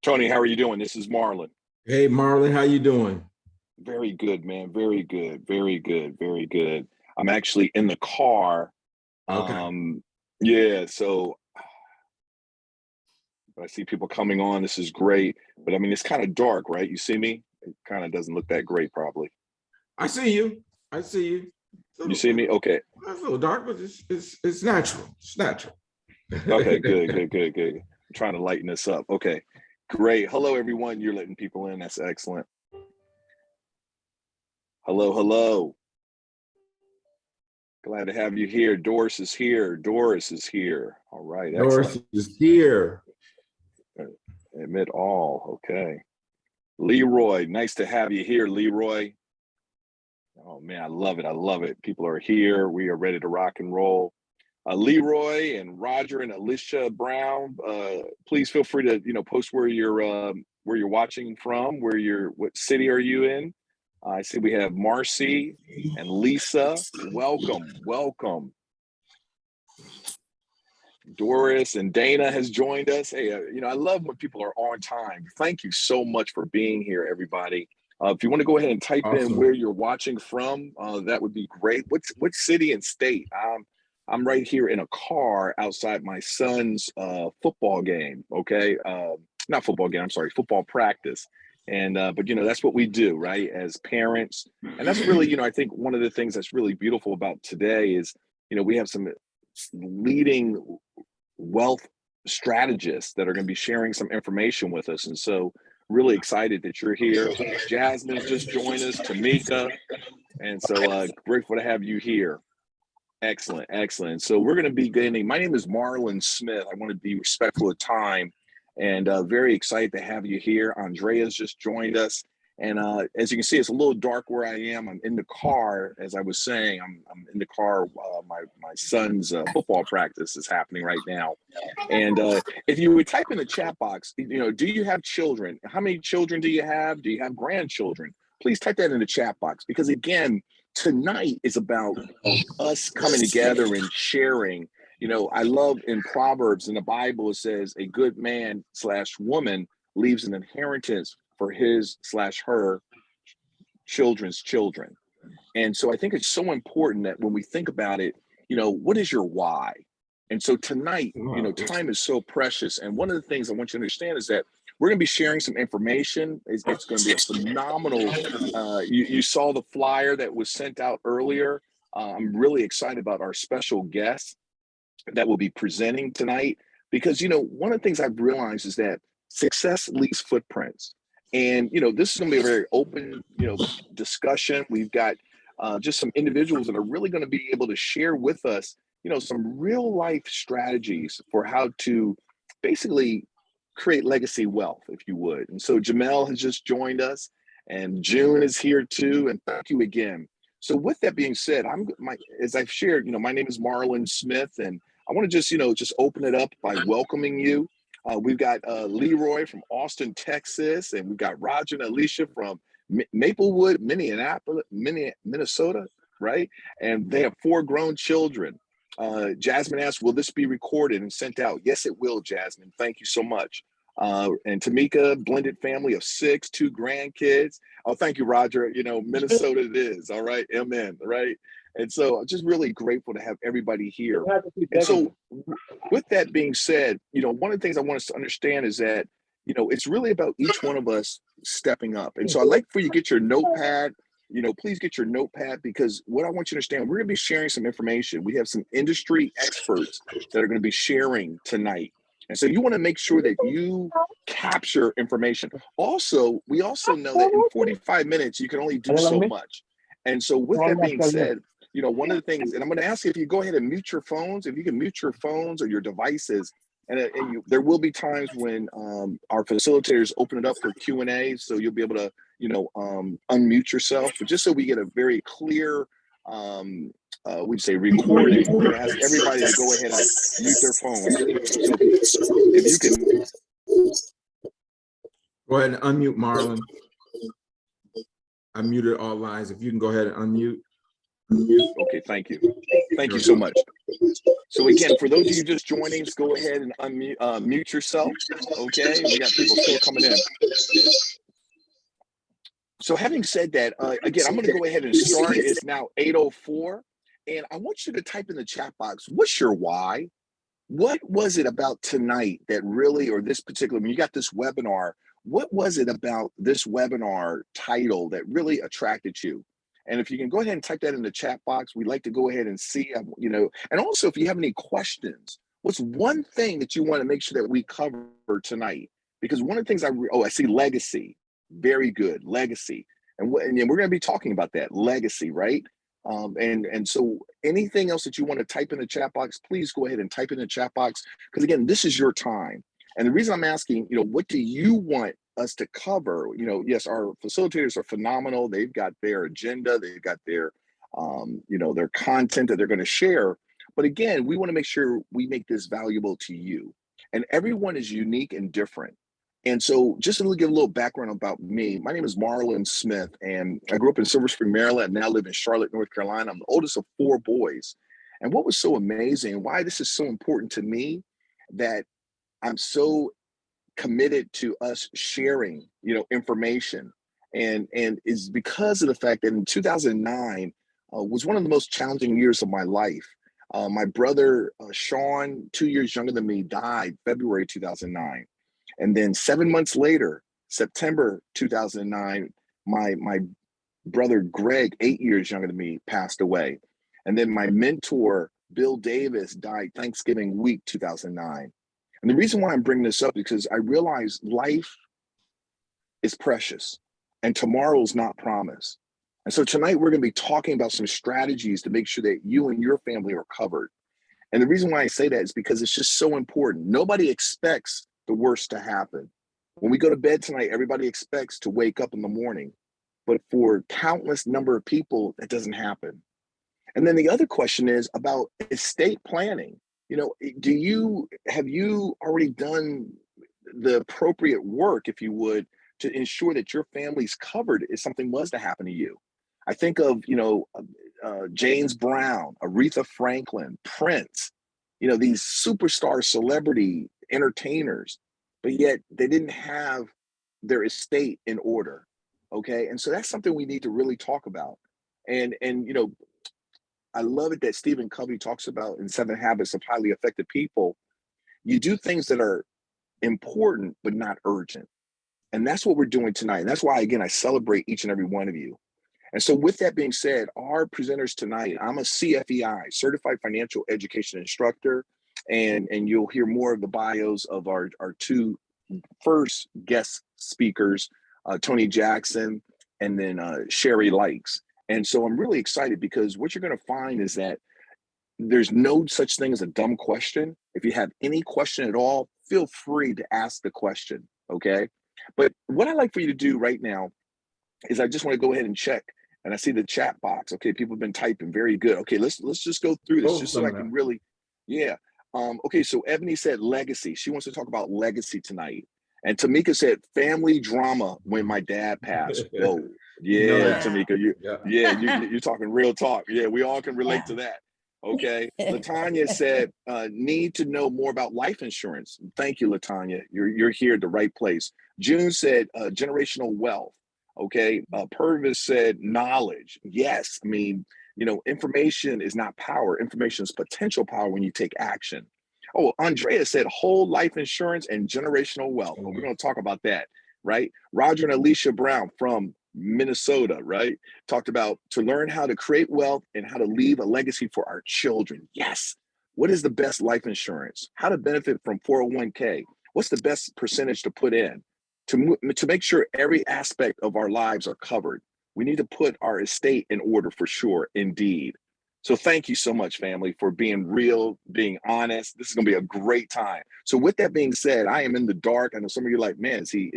Tony, how are you doing? This is Marlon. Hey, Marlon, how you doing? Very good, man. Very good. Very good. Very good. I'm actually in the car. Okay. Yeah, so I see people coming on. This is great. But I mean, it's kind of dark, right? You see me? It kind of doesn't look that great, probably. I see you. I see you. You see me? Okay. It's a little dark, but it's natural. It's natural. Okay, good, good, good, good. I'm trying to lighten this up. Okay, great. Hello, everyone. You're letting people in. That's excellent. Hello, hello. Glad to have you here. Doris is here. Doris is here. All right, Doris excellent. is here. Admit all. Okay. Leroy, nice to have you here, Leroy. Oh man, I love it. I love it. People are here. We are ready to rock and roll. Leroy and Roger and Alicia Brown, please feel free to post where you're watching from, what city are you in? I see we have Marcy and Lisa. Welcome, welcome. Doris and Dana has joined us. Hey, I love when people are on time. Thank you so much for being here, everybody. If you want to go ahead and type in where you're watching from, that would be great. What city and state? I'm right here in a car outside my son's football game. Okay, not football game. I'm sorry, football practice. And but that's what we do, right? As parents, and that's really I think one of the things that's really beautiful about today is we have some leading wealth strategists that are going to be sharing some information with us, and so really excited that you're here. Jasmine's just joined us, Tamika, and so grateful to have you here. Excellent, excellent. So we're going to be beginning. My name is Marlon Smith. I want to be respectful of time, and very excited to have you here. Andrea's just joined us, and as you can see, it's a little dark where I am. I'm in the car, as I was saying. I'm in the car. My son's football practice is happening right now, and if you would type in the chat box, do you have children? How many children do you have? Do you have grandchildren? Please type that in the chat box, because again, tonight is about us coming together and sharing. I love in Proverbs in the Bible, it says a good man / woman leaves an inheritance for his / her children's children. And so I think it's so important that when we think about it, what is your why? And so tonight, time is so precious. And one of the things I want you to understand is that we're going to be sharing some information. It's going to be a phenomenal, you saw the flyer that was sent out earlier. I'm really excited about our special guest that will be presenting tonight, because, one of the things I've realized is that success leaves footprints. And, this is going to be a very open, discussion. We've got just some individuals that are really going to be able to share with us, some real life strategies for how to basically create legacy wealth, if you would. And so Jamel has just joined us, and June is here too. And thank you again. So with that being said, as I've shared, my name is Marlon Smith, and I want to just open it up by welcoming you. We've got Leroy from Austin, Texas, and we've got Roger and Alicia from Maplewood, Minnesota, right? And they have 4 grown children. Jasmine asked, will this be recorded and sent out? Yes, it will, Jasmine. Thank you so much. And Tamika, blended family of 6, 2 grandkids. Oh, thank you, Roger. Minnesota it is. All right. Amen. Right. And so I'm just really grateful to have everybody here. And so with that being said, one of the things I want us to understand is that, it's really about each one of us stepping up. And so I'd like for you to get your notepad, please get your notepad, because what I want you to understand, we're going to be sharing some information. We have some industry experts that are going to be sharing tonight. And so you want to make sure that you capture information. Also, we also know that in 45 minutes, you can only do so much. And so with that being said, one of the things, and I'm going to ask you if you go ahead and mute your phones, if you can mute your phones or your devices, and there will be times when our facilitators open it up for Q&A, so you'll be able to, unmute yourself. But just so we get a very clear, we'd say recording, we're going to ask everybody to go ahead and mute their phones. So if you can. Go ahead and unmute Marlon. I muted all lines. If you can go ahead and unmute. Okay, thank you. Thank you so much. So again, for those of you just joining, just go ahead and unmute mute yourself. Okay, we got people still coming in. So having said that, again, I'm going to go ahead and start. It's now 8:04, and I want you to type in the chat box, what's your why? What was it about tonight that really, or this particular, when you got this webinar, what was it about this webinar title that really attracted you? And if you can go ahead and type that in the chat box, we'd like to go ahead and see, and also if you have any questions, what's one thing that you want to make sure that we cover tonight? Because one of the things I see legacy, very good, legacy. And we're going to be talking about that, legacy, right? And so anything else that you want to type in the chat box, please go ahead and type in the chat box. Because again, this is your time. And the reason I'm asking, what do you want us to cover? Yes, our facilitators are phenomenal. They've got their agenda, they've got their, their content that they're going to share. But again, we want to make sure we make this valuable to you. And everyone is unique and different. And so just to give a little background about me, my name is Marlon Smith, and I grew up in Silver Spring, Maryland, and now live in Charlotte, North Carolina. I'm the oldest of 4 boys. And what was so amazing, why this is so important to me, that I'm so committed to us sharing, information, and is because of the fact that in 2009 was one of the most challenging years of my life. My brother, Sean, 2 years younger than me, died February 2009. And then 7 months later, September 2009, my brother Greg, 8 years younger than me, passed away. And then my mentor, Bill Davis, died Thanksgiving week 2009. And the reason why I'm bringing this up is because I realize life is precious and tomorrow's not promised. And so tonight we're going to be talking about some strategies to make sure that you and your family are covered. And the reason why I say that is because it's just so important. Nobody expects the worst to happen. When we go to bed tonight, everybody expects to wake up in the morning. But for countless number of people, that doesn't happen. And then the other question is about estate planning. Have you already done the appropriate work, if you would, to ensure that your family's covered if something was to happen to you? I think of, James Brown, Aretha Franklin, Prince, these superstar celebrity entertainers, but yet they didn't have their estate in order. Okay. And so that's something we need to really talk about. And I love it that Stephen Covey talks about in 7 Habits of Highly Effective People. You do things that are important, but not urgent. And that's what we're doing tonight. And that's why, again, I celebrate each and every one of you. And so with that being said, our presenters tonight, I'm a CFEI, Certified Financial Education Instructor, and you'll hear more of the bios of our 2 first guest speakers, Tony Jackson and then Sherry Likes. And so I'm really excited because what you're going to find is that there's no such thing as a dumb question. If you have any question at all, feel free to ask the question, okay? But what I'd like for you to do right now is I just want to go ahead and check. And I see the chat box. Okay, people have been typing. Very good. Okay, let's just go through this just so I can really, yeah. Okay, so Ebony said legacy. She wants to talk about legacy tonight. And Tamika said family drama when my dad passed. Whoa, yeah, Tamika, you're talking real talk. Yeah, we all can relate to that. Okay, Latanya said need to know more about life insurance. Thank you, Latanya. You're here at the right place. June said generational wealth. Okay, Purvis said knowledge. Yes, I mean, information is not power. Information is potential power when you take action. Oh, Andrea said whole life insurance and generational wealth. Well, we're going to talk about that, right? Roger and Alicia Brown from Minnesota, right? Talked about to learn how to create wealth and how to leave a legacy for our children. Yes. What is the best life insurance? How to benefit from 401k? What's the best percentage to put in? To make sure every aspect of our lives are covered, we need to put our estate in order for sure, indeed. So thank you so much, family, for being real, being honest. This is going to be a great time. So with that being said, I am in the dark. I know some of you are like, man, is he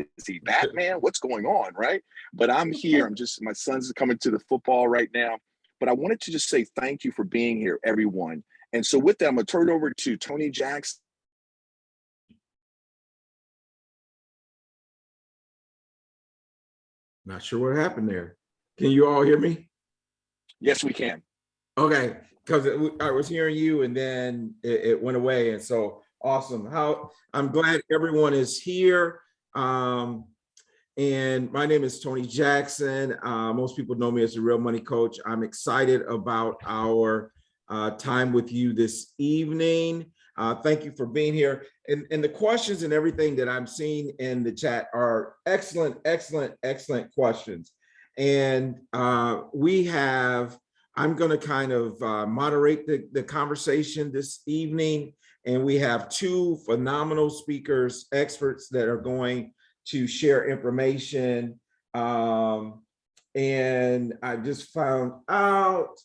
Batman? What's going on, right? But I'm here. My son's coming to the football right now. But I wanted to just say thank you for being here, everyone. And so with that, I'm going to turn it over to Tony Jackson. Not sure what happened there. Can you all hear me? Yes, we can. Okay, because I was hearing you and then it went away. And so awesome. I'm glad everyone is here. Um, and my name is Tony Jackson. Most people know me as the Real Money Coach. I'm excited about our time with you this evening. Thank you for being here. And the questions and everything that I'm seeing in the chat are excellent, excellent, excellent questions. And I'm going to kind of moderate the conversation this evening. And we have two phenomenal speakers, experts that are going to share information. And I just found out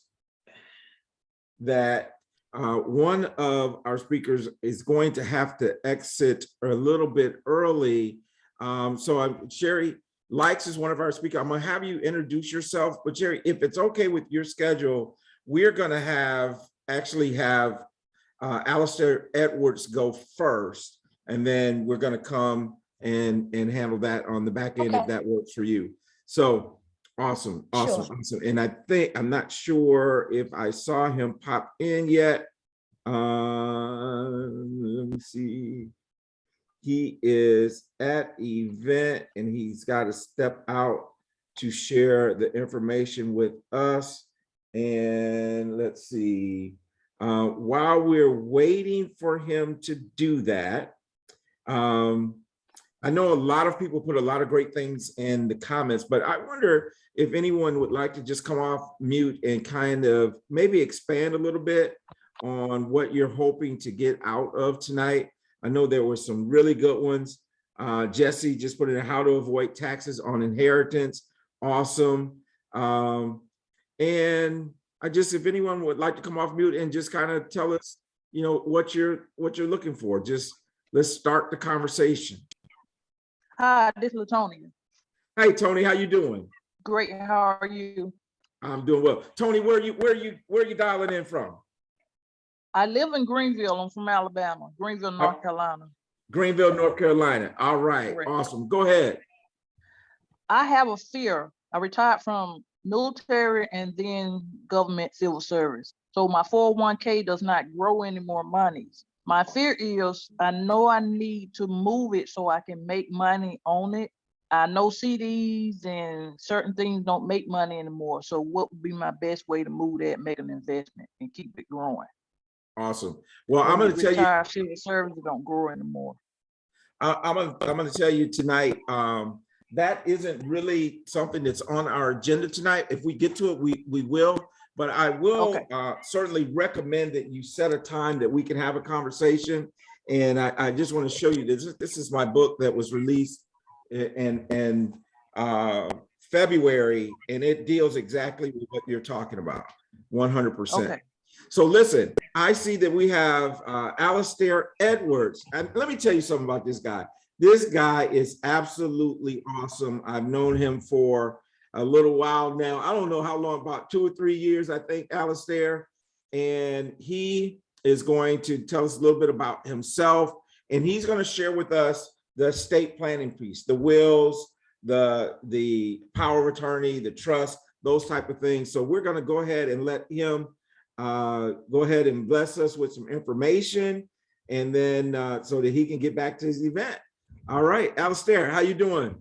that one of our speakers is going to have to exit a little bit early. Sherry Likes is one of our speakers. I'm gonna have you introduce yourself, but Sherry, if it's okay with your schedule, we're gonna actually have Alistair Edwards go first, and then we're gonna come and handle that on the back end, if that works for you. So awesome. Sure. And I'm not sure if I saw him pop in yet. Let me see. He is at event and he's got to step out to share the information with us. And let's see, while we're waiting for him to do that, I know a lot of people put a lot of great things in the comments, but I wonder if anyone would like to just come off mute and kind of maybe expand a little bit on what you're hoping to get out of tonight. I know there were some really good ones. Jesse just put in how to avoid taxes on inheritance. Awesome. And if anyone would like to come off mute and just kind of tell us, what you're looking for, just let's start the conversation. Hi, this is Latonia. Hey, Tony, how you doing? Great. How are you? I'm doing well. Tony, where are you dialing in from? I live in Greenville. I'm from Alabama, Greenville, North Carolina. Greenville, North Carolina. All right. Correct. Awesome. Go ahead. I have a fear. I retired from military and then government civil service. So my 401k does not grow any more monies. My fear is I know I need to move it so I can make money on it. I know CDs and certain things don't make money anymore. So what would be my best way to move that, make an investment and keep it growing? Awesome. Well, I'm going to tell you, civil service don't grow anymore. I'm going to tell you tonight, that isn't really something that's on our agenda tonight. If we get to it, we will. But I will certainly recommend that you set a time that we can have a conversation. And I just want to show you this. This is my book that was released in February, and it deals exactly with what you're talking about, 100%. Okay. So listen, I see that we have Alistair Edwards. And let me tell you something about this guy. This guy is absolutely awesome. I've known him for a little while now. I don't know how long, about 2 or 3 years, I think, Alistair. And he is going to tell us a little bit about himself. And he's going to share with us the estate planning piece, the wills, the power of attorney, the trust, those type of things. So we're going to go ahead and let him go ahead and bless us with some information, and then so that he can get back to his event. All right, Alistair, how you doing?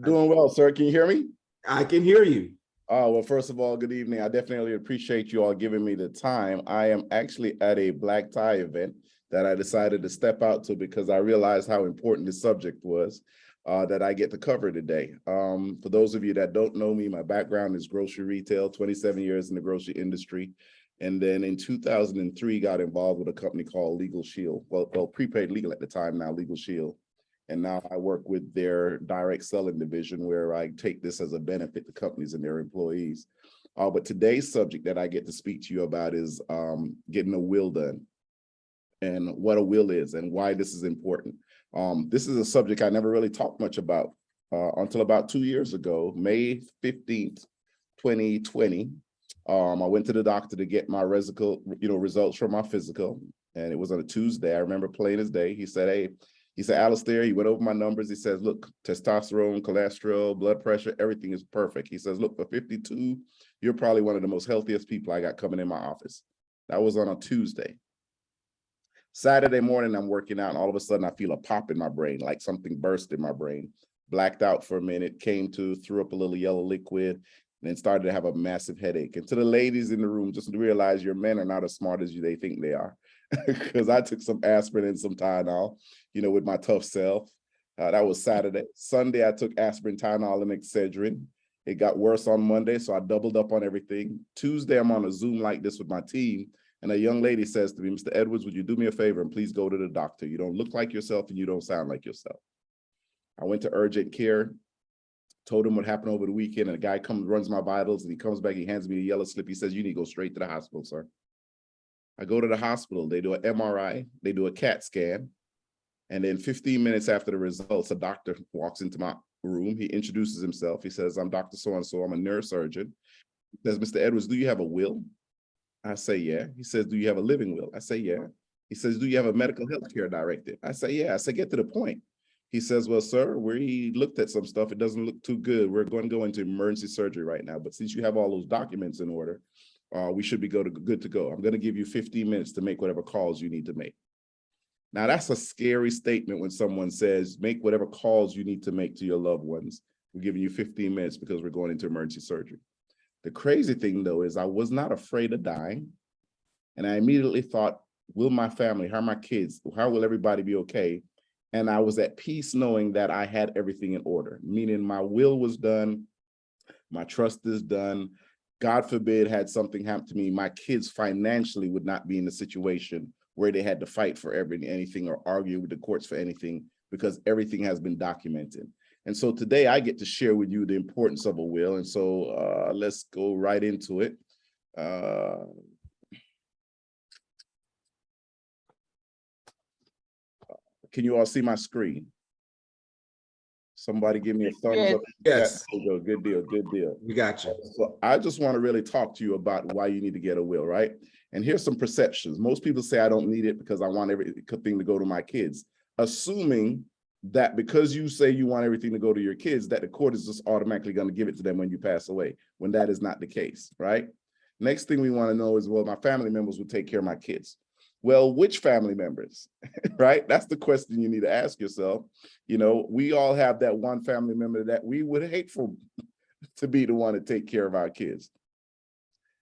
Doing well, sir. Can you hear me? I can hear you. Oh, well, first of all, good evening. I definitely appreciate you all giving me the time. I am actually at a black tie event that I decided to step out to because I realized how important this subject was that I get to cover today. For those of you that don't know me, my background is grocery retail, 27 years in the grocery industry. And then in 2003, got involved with a company called Legal Shield. Well, prepaid legal at the time, now Legal Shield. And now I work with their direct selling division where I take this as a benefit to companies and their employees. But today's subject that I get to speak to you about is getting a will done and what a will is and why this is important. This is a subject I never really talked much about until about 2 years ago, May 15th, 2020. I went to the doctor to get my results from my physical, and it was on a Tuesday. I remember plain as day. He said, "Hey, He said, Alistair, he went over my numbers. He says, look, testosterone, cholesterol, blood pressure, everything is perfect. He says, look, for 52, you're probably one of the most healthiest people I got coming in my office. That was on a Tuesday. Saturday morning, I'm working out, and all of a sudden I feel a pop in my brain, like something burst in my brain. Blacked out for a minute, came to, threw up a little yellow liquid, and then started to have a massive headache. And to the ladies in the room, just realize your men are not as smart as they think they are. Because I took some aspirin and some Tylenol, you know, with my tough self. That was Saturday. Sunday, I took aspirin, Tylenol, and Excedrin. It got worse on Monday, so I doubled up on everything. Tuesday, I'm on a Zoom like this with my team, and a young lady says to me, Mr. Edwards, would you do me a favor and please go to the doctor? You don't look like yourself and you don't sound like yourself. I went to urgent care, told him what happened over the weekend, and a guy comes, runs my vitals, and he comes back, he hands me a yellow slip. He says, you need to go straight to the hospital, sir. I go to the hospital, they do an MRI, they do a CAT scan, and then 15 minutes after the results, a doctor walks into my room. He introduces himself. He says, I'm Dr. So-and-so, I'm a neurosurgeon. He says, Mr. Edwards, do you have a will? I say, yeah. He says, do you have a living will? I say, yeah. He says, do you have a medical health care directive? I say, yeah. I say, get to the point. He says, well, sir, we looked at some stuff. It doesn't look too good. We're going to go into emergency surgery right now. But since you have all those documents in order, we should be good to go. I'm going to give you 15 minutes to make whatever calls you need to make. Now, that's a scary statement when someone says, make whatever calls you need to make to your loved ones. We're giving you 15 minutes because we're going into emergency surgery. The crazy thing, though, is I was not afraid of dying. And I immediately thought, will my family, how are my kids, how will everybody be okay? And I was at peace knowing that I had everything in order, meaning my will was done, my trust is done. God forbid had something happen to me, my kids financially would not be in a situation where they had to fight for anything or argue with the courts for anything, because everything has been documented. And so today I get to share with you the importance of a will. And so let's go right into it. Can you all see my screen? Somebody give me a thumbs up. Yes. Good deal, good deal. We got you. So I just want to really talk to you about why you need to get a will, right? And here's some perceptions. Most people say I don't need it because I want everything to go to my kids, assuming that because you say you want everything to go to your kids, that the court is just automatically going to give it to them when you pass away, when that is not the case, right? Next thing we want to know is, well, my family members will take care of my kids. Well, which family members, right? That's the question you need to ask yourself. You know, we all have that one family member that we would hate for to be the one to take care of our kids.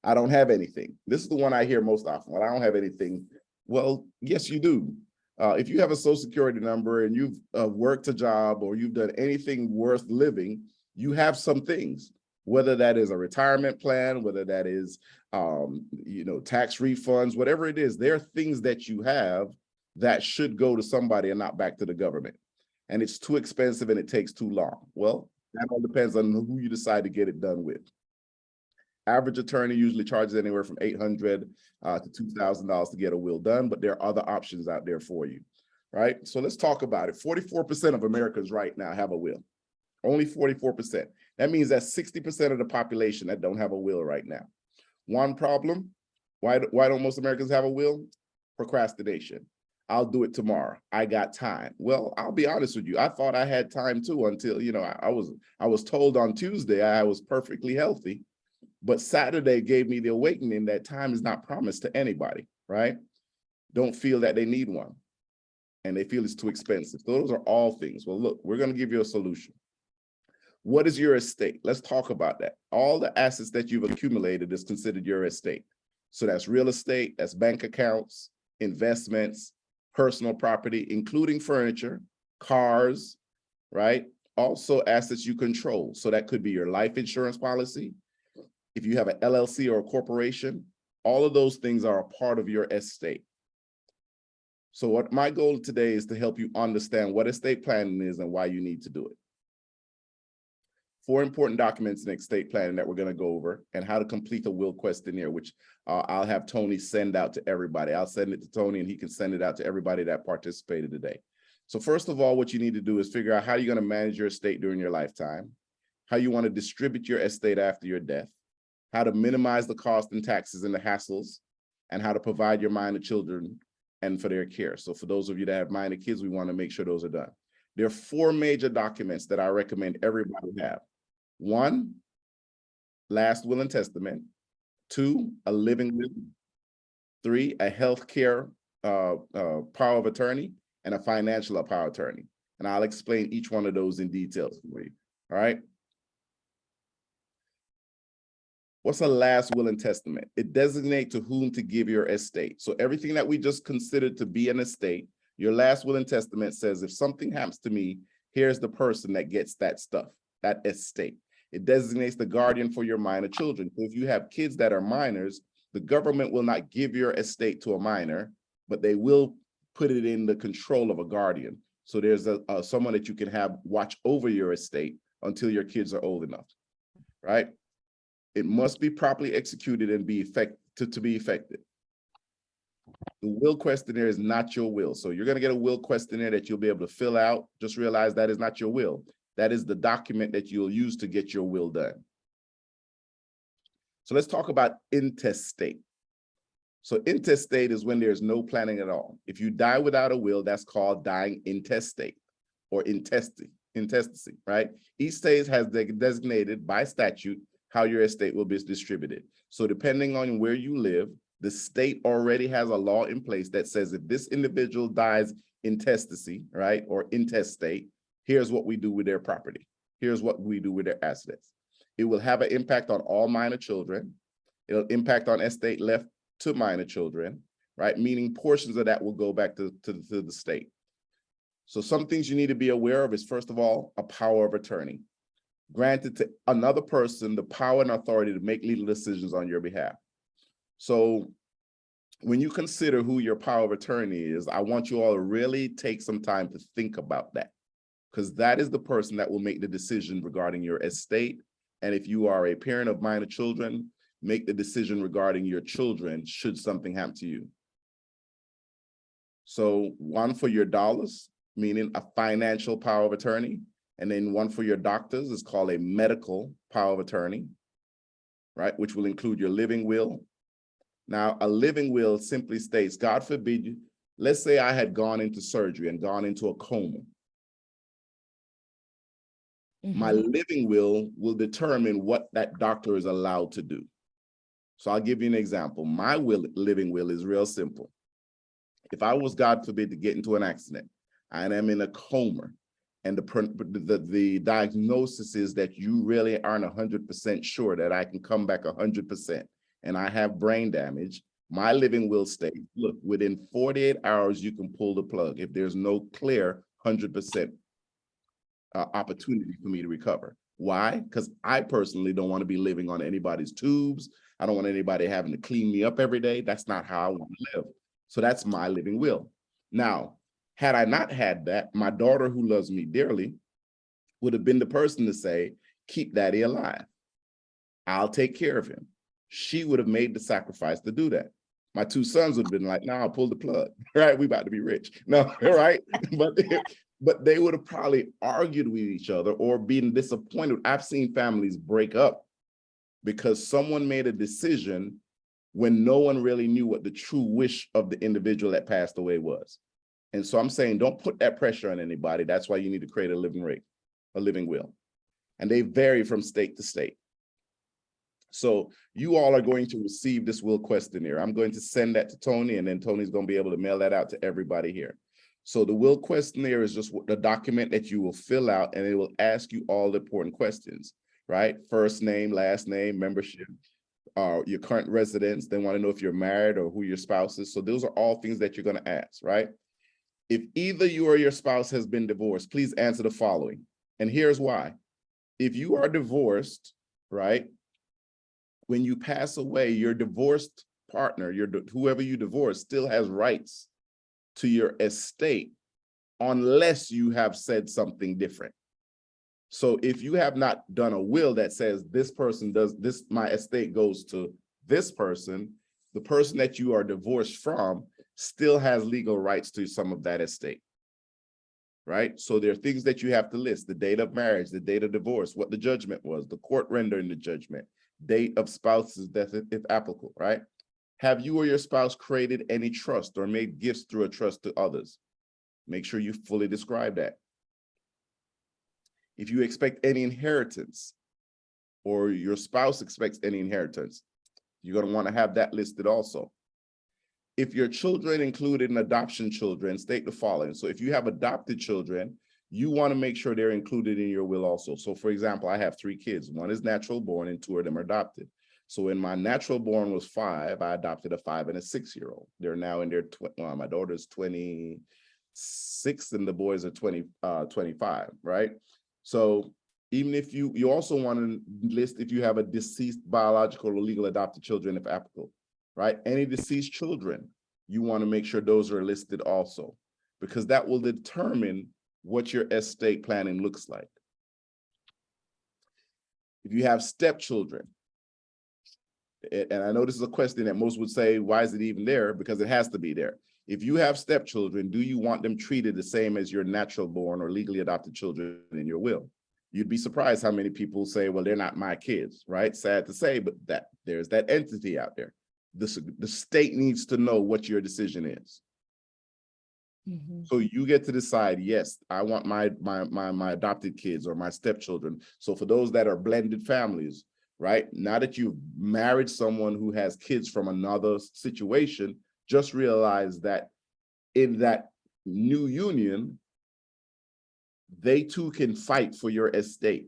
I don't have anything. This is the one I hear most often. Well, I don't have anything. Well, yes, you do. If you have a Social Security number and you've worked a job or you've done anything worth living, you have some things, whether that is a retirement plan, whether that is, you know, tax refunds, whatever it is, there are things that you have that should go to somebody and not back to the government. And it's too expensive and it takes too long. Well, that all depends on who you decide to get it done with. Average attorney usually charges anywhere from $800 to $2,000 to get a will done, but there are other options out there for you, right? So let's talk about it. 44% of Americans right now have a will. Only 44%. That means that's 60% of the population that don't have a will right now. One problem, why don't most Americans have a will? Procrastination. I'll do it tomorrow. I got time. Well, I'll be honest with you. I thought I had time too until, you know, I was told on Tuesday I was perfectly healthy. But Saturday gave me the awakening that time is not promised to anybody, right? Don't feel that they need one. And they feel it's too expensive. Those are all things. Well, look, we're going to give you a solution. What is your estate? Let's talk about that. All the assets that you've accumulated is considered your estate. So that's real estate, that's bank accounts, investments, personal property, including furniture, cars, right? Also assets you control. So that could be your life insurance policy. If you have an LLC or a corporation, all of those things are a part of your estate. So what my goal today is to help you understand what estate planning is and why you need to do it. 4 important documents in estate planning that we're going to go over, and how to complete a will questionnaire, which I'll have Tony send out to everybody. I'll send it to Tony and he can send it out to everybody that participated today. So first of all, what you need to do is figure out how you're going to manage your estate during your lifetime, how you want to distribute your estate after your death, how to minimize the cost and taxes and the hassles, and how to provide your minor children and for their care. So for those of you that have minor kids, we want to make sure those are done. There are 4 major documents that I recommend everybody have. 1, last will and testament. 2, a living will. 3, a healthcare power of attorney, and a financial power of attorney. And I'll explain each one of those in detail for you. All right. What's a last will and testament? It designates to whom to give your estate. So everything that we just considered to be an estate, your last will and testament says, if something happens to me, here's the person that gets that stuff, that estate. It designates the guardian for your minor children. So if you have kids that are minors, the government will not give your estate to a minor, but they will put it in the control of a guardian. So there's someone that you can have watch over your estate until your kids are old enough, right? It must be properly executed and be to be effective. The will questionnaire is not your will. So you're going to get a will questionnaire that you'll be able to fill out. Just realize that is not your will. That is the document that you'll use to get your will done. So let's talk about intestate. So intestate is when there's no planning at all. If you die without a will, that's called dying intestate or intestacy, right? Each state has designated by statute how your estate will be distributed. So depending on where you live, the state already has a law in place that says if this individual dies intestacy, right, or intestate, here's what we do with their property. Here's what we do with their assets. It will have an impact on all minor children. It'll impact on estate left to minor children, right? Meaning portions of that will go back to the state. So some things you need to be aware of is, first of all, a power of attorney. Granted to another person the power and authority to make legal decisions on your behalf. So when you consider who your power of attorney is, I want you all to really take some time to think about that, because that is the person that will make the decision regarding your estate. And if you are a parent of minor children, make the decision regarding your children should something happen to you. So one for your dollars, meaning a financial power of attorney. And then one for your doctors is called a medical power of attorney, right? Which will include your living will. Now, a living will simply states, God forbid you, let's say I had gone into surgery and gone into a coma. My living will determine what that doctor is allowed to do. So I'll give you an example. My living will is real simple. If I was, God forbid, to get into an accident and I'm in a coma, and the diagnosis is that you really aren't 100% sure that I can come back 100%, and I have brain damage, my living will states, look, within 48 hours, you can pull the plug if there's no clear 100% opportunity for me to recover. Why? Because I personally don't want to be living on anybody's tubes. I don't want anybody having to clean me up every day. That's not how I want to live. So that's my living will. Now, had I not had that, my daughter, who loves me dearly, would have been the person to say, keep daddy alive. I'll take care of him. She would have made the sacrifice to do that. My 2 sons would have been like, nah, I'll pull the plug, right? We about to be rich. No, right? But they would have probably argued with each other or been disappointed. I've seen families break up because someone made a decision when no one really knew what the true wish of the individual that passed away was. And so I'm saying, don't put that pressure on anybody. That's why you need to create a living will. And they vary from state to state. So you all are going to receive this will questionnaire. I'm going to send that to Tony, and then Tony's going to be able to mail that out to everybody here. So the will questionnaire is just the document that you will fill out, and it will ask you all the important questions, right? First name, last name, membership, your current residence. They want to know if you're married or who your spouse is. So those are all things that you're going to ask, right? If either you or your spouse has been divorced, please answer the following. And here's why. If you are divorced, right, when you pass away, your divorced partner, whoever you divorce, still has rights to your estate unless you have said something different. So if you have not done a will that says this person does this, my estate goes to this person, the person that you are divorced from still has legal rights to some of that estate, right? So there are things that you have to list: the date of marriage, the date of divorce, what the judgment was, the court rendering the judgment, date of spouse's death if applicable, right? Have you or your spouse created any trust or made gifts through a trust to others? Make sure you fully describe that. If you expect any inheritance or your spouse expects any inheritance, you're going to want to have that listed also. If your children included in adoption children, state the following. So if you have adopted children, you want to make sure they're included in your will also. So for example, I have 3 kids. 1 is natural born and 2 of them are adopted. So when my natural born was 5, I adopted a 5 and a 6-year-old. They're now in their, my daughter's 26 and the boys are 25, right? So even if you also want to list if you have a deceased biological or legal adopted children, if applicable, right? Any deceased children, you want to make sure those are listed also, because that will determine what your estate planning looks like. If you have stepchildren, and I know this is a question that most would say, why is it even there? Because it has to be there. If you have stepchildren, do you want them treated the same as your natural born or legally adopted children in your will? You'd be surprised how many people say, well, they're not my kids, right? Sad to say, but that there's that entity out there. The state needs to know what your decision is. Mm-hmm. So you get to decide, yes, I want my adopted kids or my stepchildren. So for those that are blended families, right? Now that you've married someone who has kids from another situation, just realize that in that new union, they too can fight for your estate,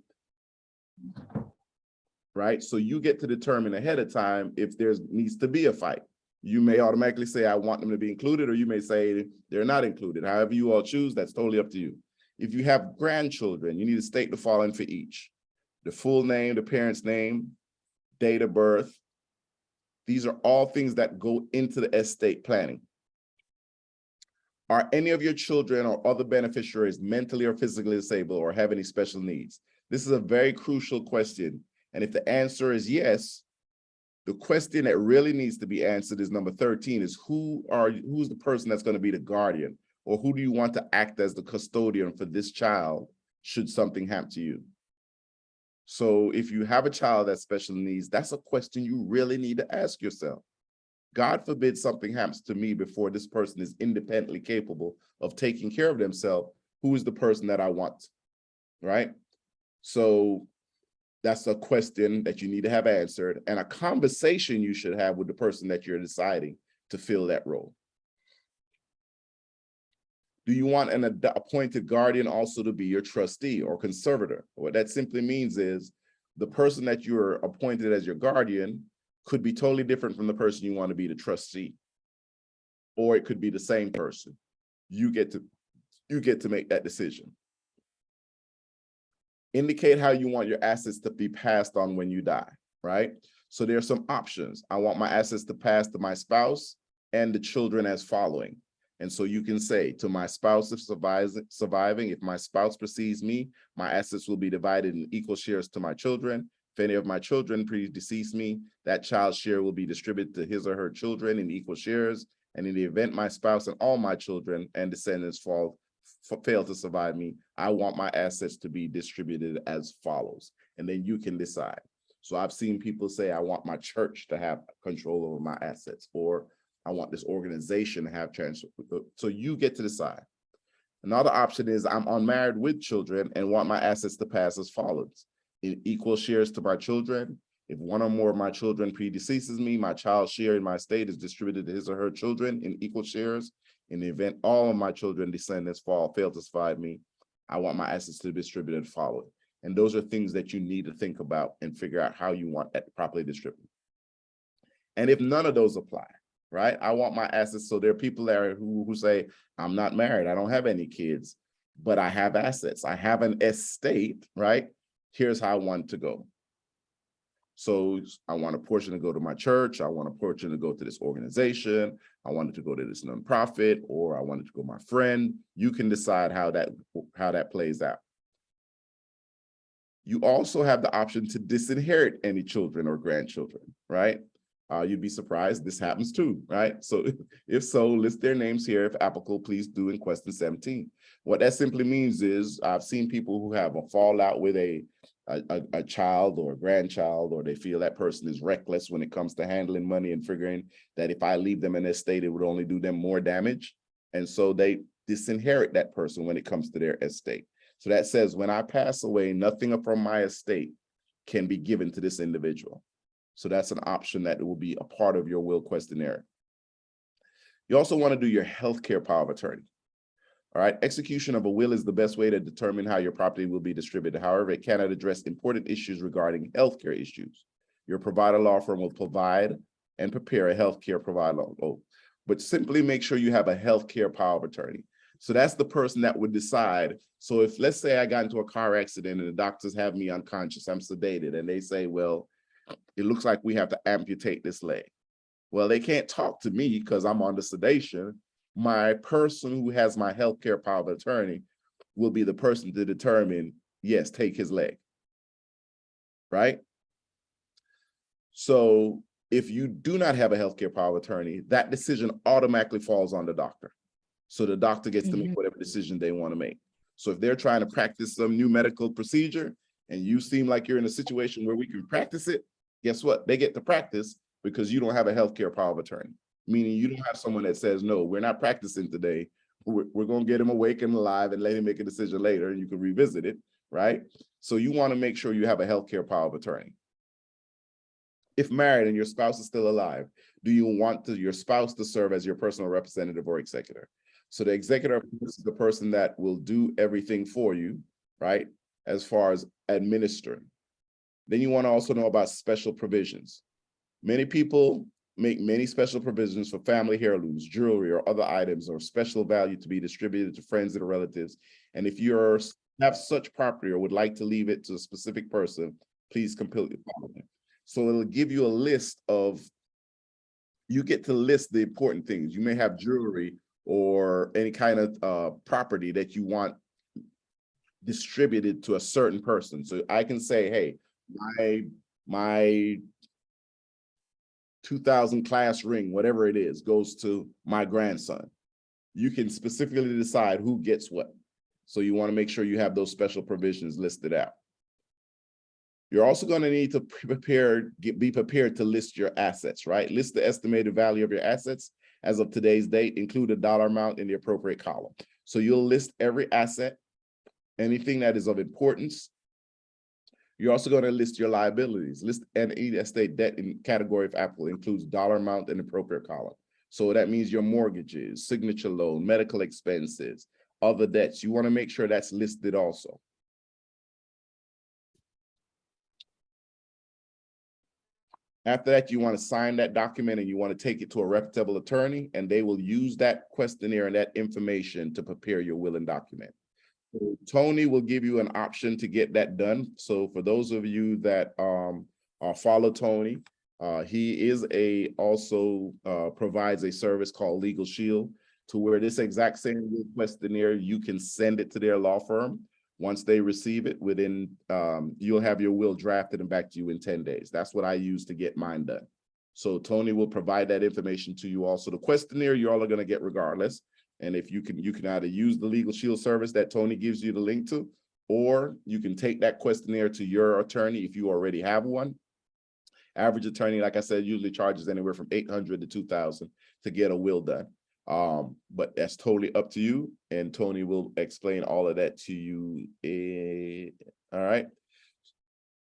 right? So you get to determine ahead of time if there needs to be a fight. You may automatically say, I want them to be included, or you may say they're not included. However you all choose, that's totally up to you. If you have grandchildren, you need to state the following for each: the full name, the parent's name, date of birth. These are all things that go into the estate planning. Are any of your children or other beneficiaries mentally or physically disabled or have any special needs? This is a very crucial question. And if the answer is yes, the question that really needs to be answered is number 13, is who's the person that's going to be the guardian, or who do you want to act as the custodian for this child should something happen to you? So if you have a child that's special needs, that's a question you really need to ask yourself. God forbid something happens to me before this person is independently capable of taking care of themselves. Who is the person that I want, right? So that's a question that you need to have answered, and a conversation you should have with the person that you're deciding to fill that role. Do you want an appointed guardian also to be your trustee or conservator? What that simply means is the person that you're appointed as your guardian could be totally different from the person you want to be the trustee, or it could be the same person. You get to make that decision. Indicate how you want your assets to be passed on when you die, right? So there are some options. I want my assets to pass to my spouse and the children as following. And so you can say to my spouse, if surviving, if my spouse precedes me, my assets will be divided in equal shares to my children. If any of my children predecease me, that child's share will be distributed to his or her children in equal shares. And in the event my spouse and all my children and descendants fail to survive me, I want my assets to be distributed as follows. And then you can decide. So I've seen people say, I want my church to have control over my assets, or I want this organization to have transfer. So you get to decide. Another option is I'm unmarried with children and want my assets to pass as follows: in equal shares to my children. If one or more of my children predeceases me, my child's share in my estate is distributed to his or her children in equal shares. In the event all of my children descendants fail to survive me, I want my assets to be distributed following. And those are things that you need to think about and figure out how you want that properly distributed. And if none of those apply, right? I want my assets. So there are people there who say, I'm not married, I don't have any kids, but I have assets. I have an estate, right? Here's how I want to go. So I want a portion to go to my church. I want a portion to go to this organization. I want it to go to this nonprofit, or I want it to go to my friend. You can decide how that plays out. You also have the option to disinherit any children or grandchildren, right? You'd be surprised this happens too, right? So if so, list their names here. If applicable, please do in question 17. What that simply means is I've seen people who have a fallout with a child or a grandchild, or they feel that person is reckless when it comes to handling money and figuring that if I leave them in their estate, it would only do them more damage. And so they disinherit that person when it comes to their estate. So that says when I pass away, nothing from my estate can be given to this individual. So that's an option that will be a part of your will questionnaire. You also want to do your healthcare power of attorney. All right, execution of a will is the best way to determine how your property will be distributed. However, it cannot address important issues regarding healthcare issues. Your provider law firm will provide and prepare a healthcare provider law, but simply make sure you have a healthcare power of attorney. So that's the person that would decide. So if, let's say I got into a car accident and the doctors have me unconscious, I'm sedated, and they say, well, it looks like we have to amputate this leg. Well, they can't talk to me because I'm under sedation. My person who has my healthcare power of attorney will be the person to determine, yes, take his leg, right? So if you do not have a healthcare power of attorney, that decision automatically falls on the doctor. So the doctor gets to make whatever decision they want to make. So if they're trying to practice some new medical procedure and you seem like you're in a situation where we can practice it, guess what? They get to practice because you don't have a healthcare power of attorney, meaning you don't have someone that says, no, we're not practicing today. We're going to get him awake and alive and let him make a decision later and you can revisit it, right? So you want to make sure you have a healthcare power of attorney. If married and your spouse is still alive, do you want your spouse to serve as your personal representative or executor? So the executor is the person that will do everything for you, right? As far as administering. Then you want to also know about special provisions. Many people make many special provisions for family heirlooms, jewelry, or other items of special value to be distributed to friends and relatives. And if you have such property or would like to leave it to a specific person, please completely follow them. So it'll give you a list of, you get to list the important things. You may have jewelry or any kind of property that you want distributed to a certain person. So I can say, hey, my 2000 class ring, whatever it is, goes to my grandson. You can specifically decide who gets what. So you want to make sure you have those special provisions listed out. You're also going to need to be prepared to list your assets, right? List the estimated value of your assets as of today's date, include a dollar amount in the appropriate column. So you'll list every asset, anything that is of importance. You're also going to list your liabilities. List any estate debt in category if applicable, includes dollar amount in the appropriate column. So that means your mortgages, signature loan, medical expenses, other debts. You want to make sure that's listed also. After that, you want to sign that document and you want to take it to a reputable attorney, and they will use that questionnaire and that information to prepare your will and document. So Tony will give you an option to get that done. So for those of you that follow Tony, he is also provides a service called Legal Shield, to where this exact same questionnaire, you can send it to their law firm. Once they receive it, you'll have your will drafted and back to you in 10 days. That's what I use to get mine done. So Tony will provide that information to you also. The questionnaire you all are going to get regardless. And if you can either use the Legal Shield service that Tony gives you the link to, or you can take that questionnaire to your attorney if you already have one. Average attorney, like I said, usually charges anywhere from $800 to $2,000 to get a will done. But that's totally up to you, and Tony will explain all of that to you. All right.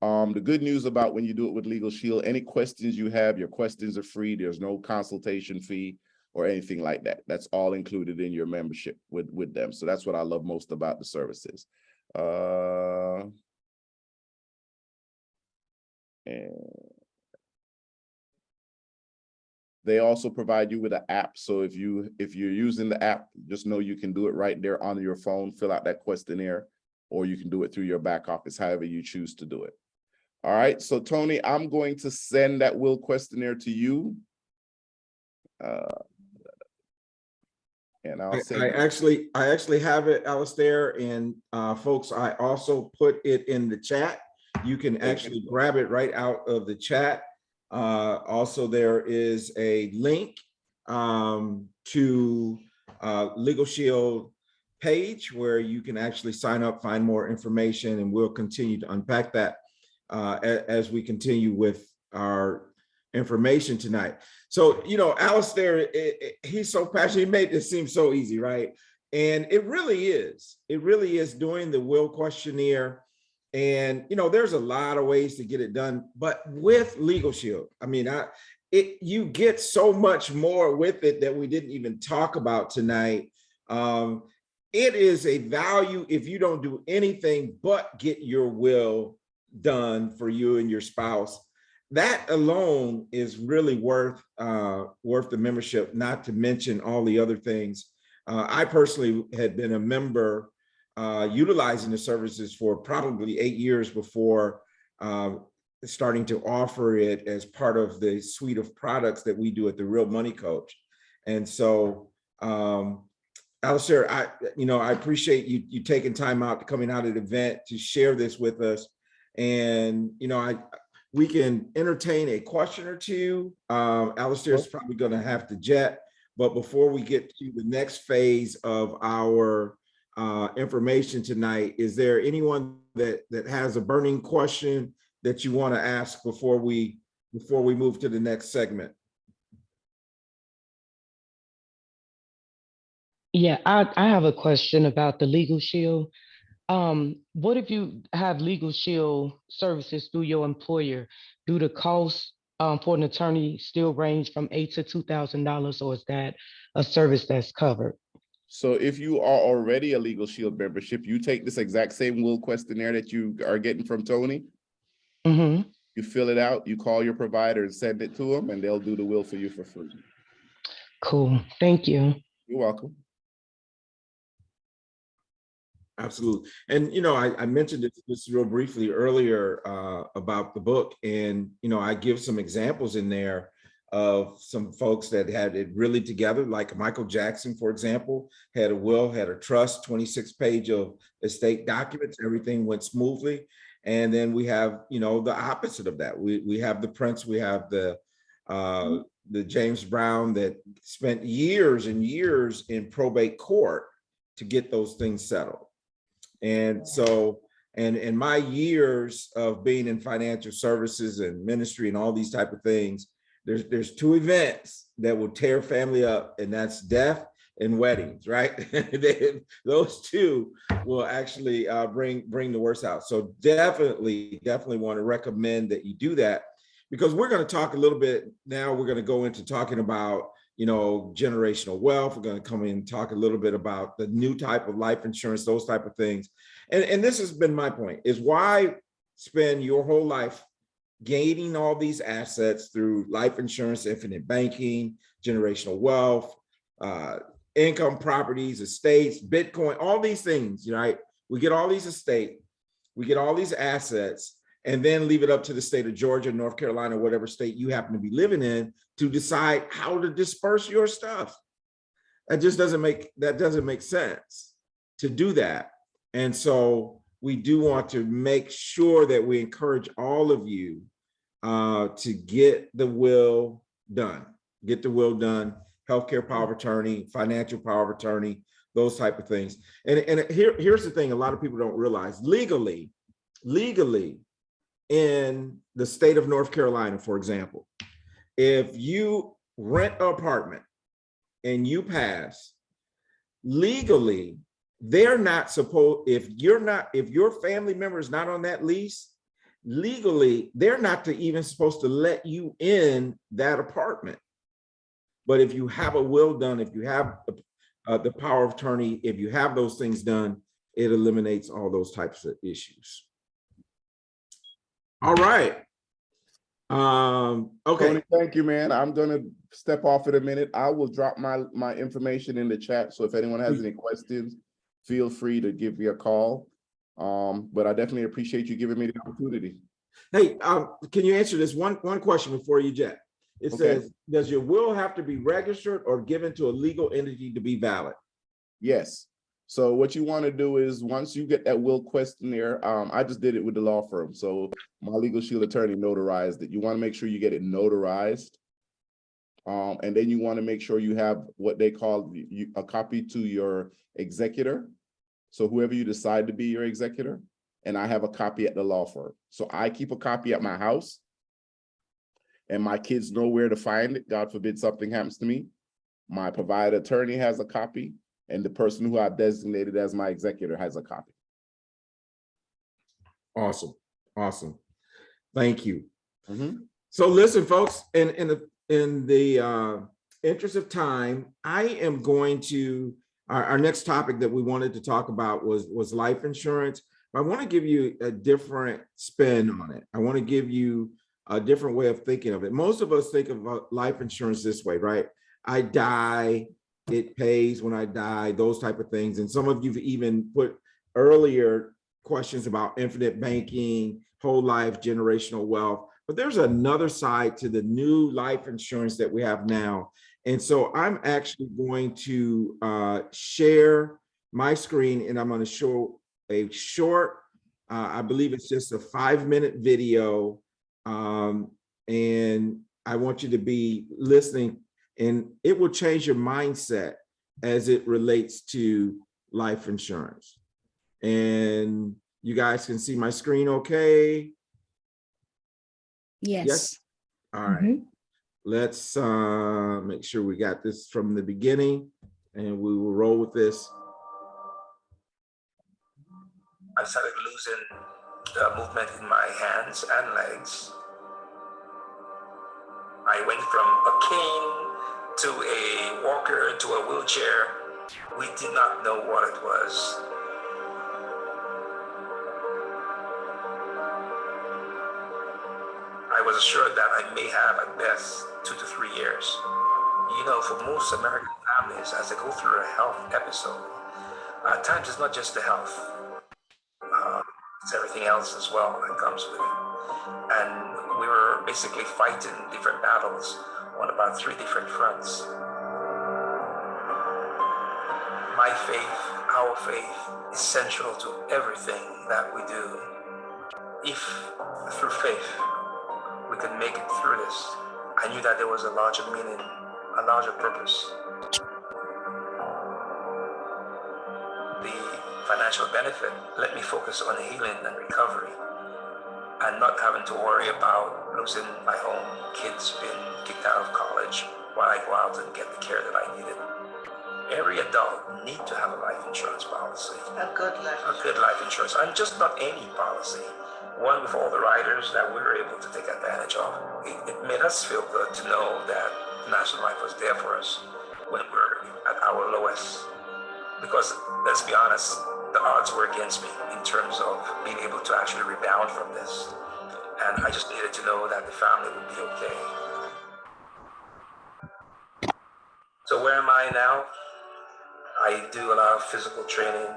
The good news about when you do it with Legal Shield, any questions you have, your questions are free. There's no consultation fee or anything like that. That's all included in your membership with them. So that's what I love most about the services. And they also provide you with an app. So if you're using the app, just know you can do it right there on your phone, fill out that questionnaire, or you can do it through your back office, however you choose to do it. All right, so Tony, I'm going to send that will questionnaire to you. And I'll send I actually have it, Alistair, and folks, I also put it in the chat. You can actually grab it right out of the chat. Also, there is a link to Legal Shield page where you can actually sign up, find more information, and we'll continue to unpack that as we continue with our information tonight. So, you know, Alistair, he's so passionate. He made this seem so easy, right? And it really is. It really is doing the will questionnaire. And, you know, there's a lot of ways to get it done, but with Legal Shield, I mean, you get so much more with it that we didn't even talk about tonight. It is a value if you don't do anything but get your will done for you and your spouse. That alone is really worth the membership, not to mention all the other things. I personally had been a member utilizing the services for probably 8 years before starting to offer it as part of the suite of products that we do at the Real Money Coach. And so, Alistair, I appreciate you taking time out to coming out of the event to share this with us. And, you know, we can entertain a question or two. Alistair's probably going to have to jet, but before we get to the next phase of our information tonight, is there anyone that has a burning question that you want to ask before we move to the next segment? Yeah, I have a question about the Legal Shield. What if you have Legal Shield services through your employer? Do the costs for an attorney still range from $8,000 to $2,000, or is that a service that's covered? So if you are already a Legal Shield membership, you take this exact same will questionnaire that you are getting from Tony. Mm-hmm. You fill it out, you call your provider and send it to them, and they'll do the will for you for free. Cool. Thank you. You're welcome. Absolutely. And, you know, I mentioned this real briefly earlier about the book, and, you know, I give some examples in there of some folks that had it really together, like Michael Jackson, for example, had a will, had a trust, 26-page of estate documents, everything went smoothly. And then we have, you know, the opposite of that. We have the Prince, we have the James Brown that spent years and years in probate court to get those things settled. And so, and in my years of being in financial services and ministry and all these type of things, there's two events that will tear family up, and that's death and weddings, right? Those two will actually bring the worst out. So definitely want to recommend that you do that, because we're going to talk a little bit now. We're going to go into talking about, you know, generational wealth. We're going to come in and talk a little bit about the new type of life insurance, those type of things. And this has been my point, is why spend your whole life gaining all these assets through life insurance, infinite banking, generational wealth, income properties, estates, Bitcoin, all these things, right? We get all these estates, we get all these assets, and then leave it up to the state of Georgia, North Carolina, whatever state you happen to be living in, to decide how to disperse your stuff. That just doesn't make sense to do that. And so we do want to make sure that we encourage all of you to get the will done. Get the will done, healthcare power of attorney, financial power of attorney, those type of things. And here's the thing a lot of people don't realize. Legally, in the state of North Carolina, for example, if you rent an apartment and you pass, legally, they're not supposed, if your family member is not on that lease, legally, they're not even supposed to let you in that apartment. But if you have a will done, if you have the power of attorney, if you have those things done, it eliminates all those types of issues. All right. Okay. Tony, thank you, man. I'm gonna step off in a minute. I will drop my information in the chat. So if anyone has any questions, feel free to give me a call. But I definitely appreciate you giving me the opportunity. Hey, can you answer this one question before you jet? It says, does your will have to be registered or given to a legal entity to be valid? Yes. So what you want to do is once you get that will questionnaire, I just did it with the law firm. So my Legal Shield attorney notarized it. You want to make sure you get it notarized. And then you want to make sure you have what they call a copy to your executor. So whoever you decide to be your executor, and I have a copy at the law firm. So I keep a copy at my house and my kids know where to find it. God forbid something happens to me. My provided attorney has a copy and the person who I've designated as my executor has a copy. Awesome. Awesome. Thank you. Mm-hmm. So listen, folks, in the interest of time, I am going to, our next topic that we wanted to talk about was life insurance. But I want to give you a different spin on it. I want to give you a different way of thinking of it. Most of us think of life insurance this way, right? I die, it pays when I die, those type of things. And some of you've even put earlier questions about infinite banking, whole life, generational wealth. But there's another side to the new life insurance that we have now. And so I'm actually going to share my screen, and I'm going to show a short, I believe it's just a 5-minute video. And I want you to be listening, and it will change your mindset as it relates to life insurance. And you guys can see my screen okay? Yes. All right. Let's make sure we got this from the beginning, and we will roll with this. I started losing the movement in my hands and legs. I went from a cane to a walker to a wheelchair. We did not know what it was. I was assured that I may have at best 2 to 3 years. You know, for most American families, as they go through a health episode, at times it's not just the health. It's everything else as well that comes with it. And we were basically fighting different battles on about 3 different fronts. My faith, our faith, is central to everything that we do. If through faith we could make it through this, I knew that there was a larger meaning, a larger purpose. The financial benefit let me focus on healing and recovery and not having to worry about losing my home, kids being kicked out of college while I go out and get the care that I needed. Every adult needs to have a life insurance policy. A good life. A good life insurance, and just not any policy. One with all the riders that we were able to take advantage of. It made us feel good to know that National Life was there for us when we were at our lowest. Because let's be honest, the odds were against me in terms of being able to actually rebound from this. And I just needed to know that the family would be okay. So where am I now? I do a lot of physical training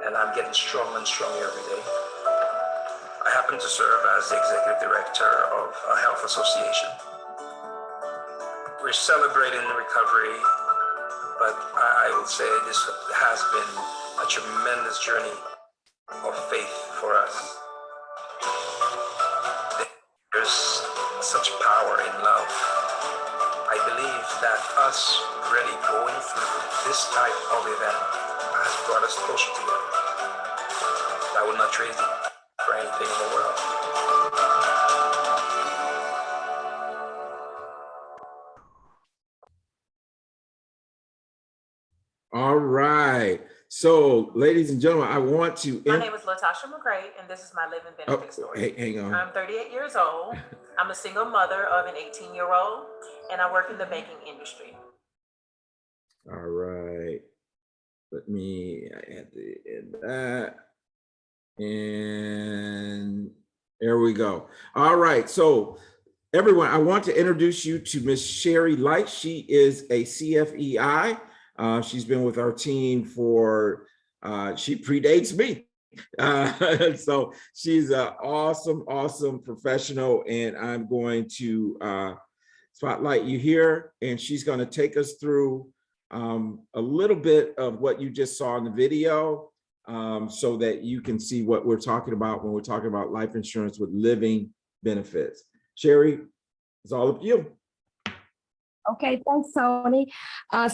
and I'm getting stronger and stronger every day. I happen to serve as the executive director of a health association. We're celebrating recovery, but I will say this has been a tremendous journey of faith for us. There's such power in love. I believe that us really going through this type of event has brought us closer together. I would not trade it for anything in the world. All right. So, ladies and gentlemen, I want to. My name is Latasha McCray, and this is my living benefit story. Hey, hang on. I'm 38 years old. I'm a single mother of an 18-year-old, and I work in the banking industry. All right. I had to end that. And there we go. All right. So, everyone, I want to introduce you to Miss Sherry Light. She is a CFEI. She's been with our team for, she predates me. So she's an awesome professional, and I'm going to spotlight you here, and she's going to take us through a little bit of what you just saw in the video, so that you can see what we're talking about when we're talking about life insurance with living benefits. Sherry, it's all of you. Okay, thanks, Tony.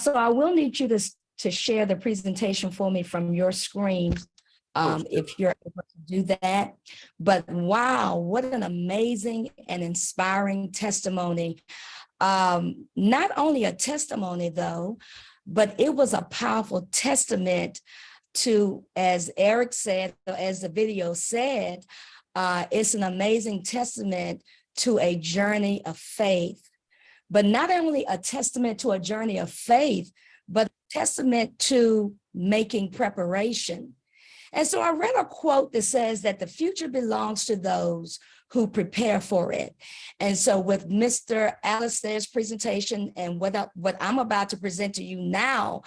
So I will need you to share the presentation for me from your screen, if you're able to do that. But wow, what an amazing and inspiring testimony. Not only a testimony though, but it was a powerful testament to, as Eric said, as the video said, it's an amazing testament to a journey of faith. But not only a testament to a journey of faith, but a testament to making preparation. And so I read a quote that says that the future belongs to those who prepare for it. And so with Mr. Alistair's presentation and what I'm about to present to you now,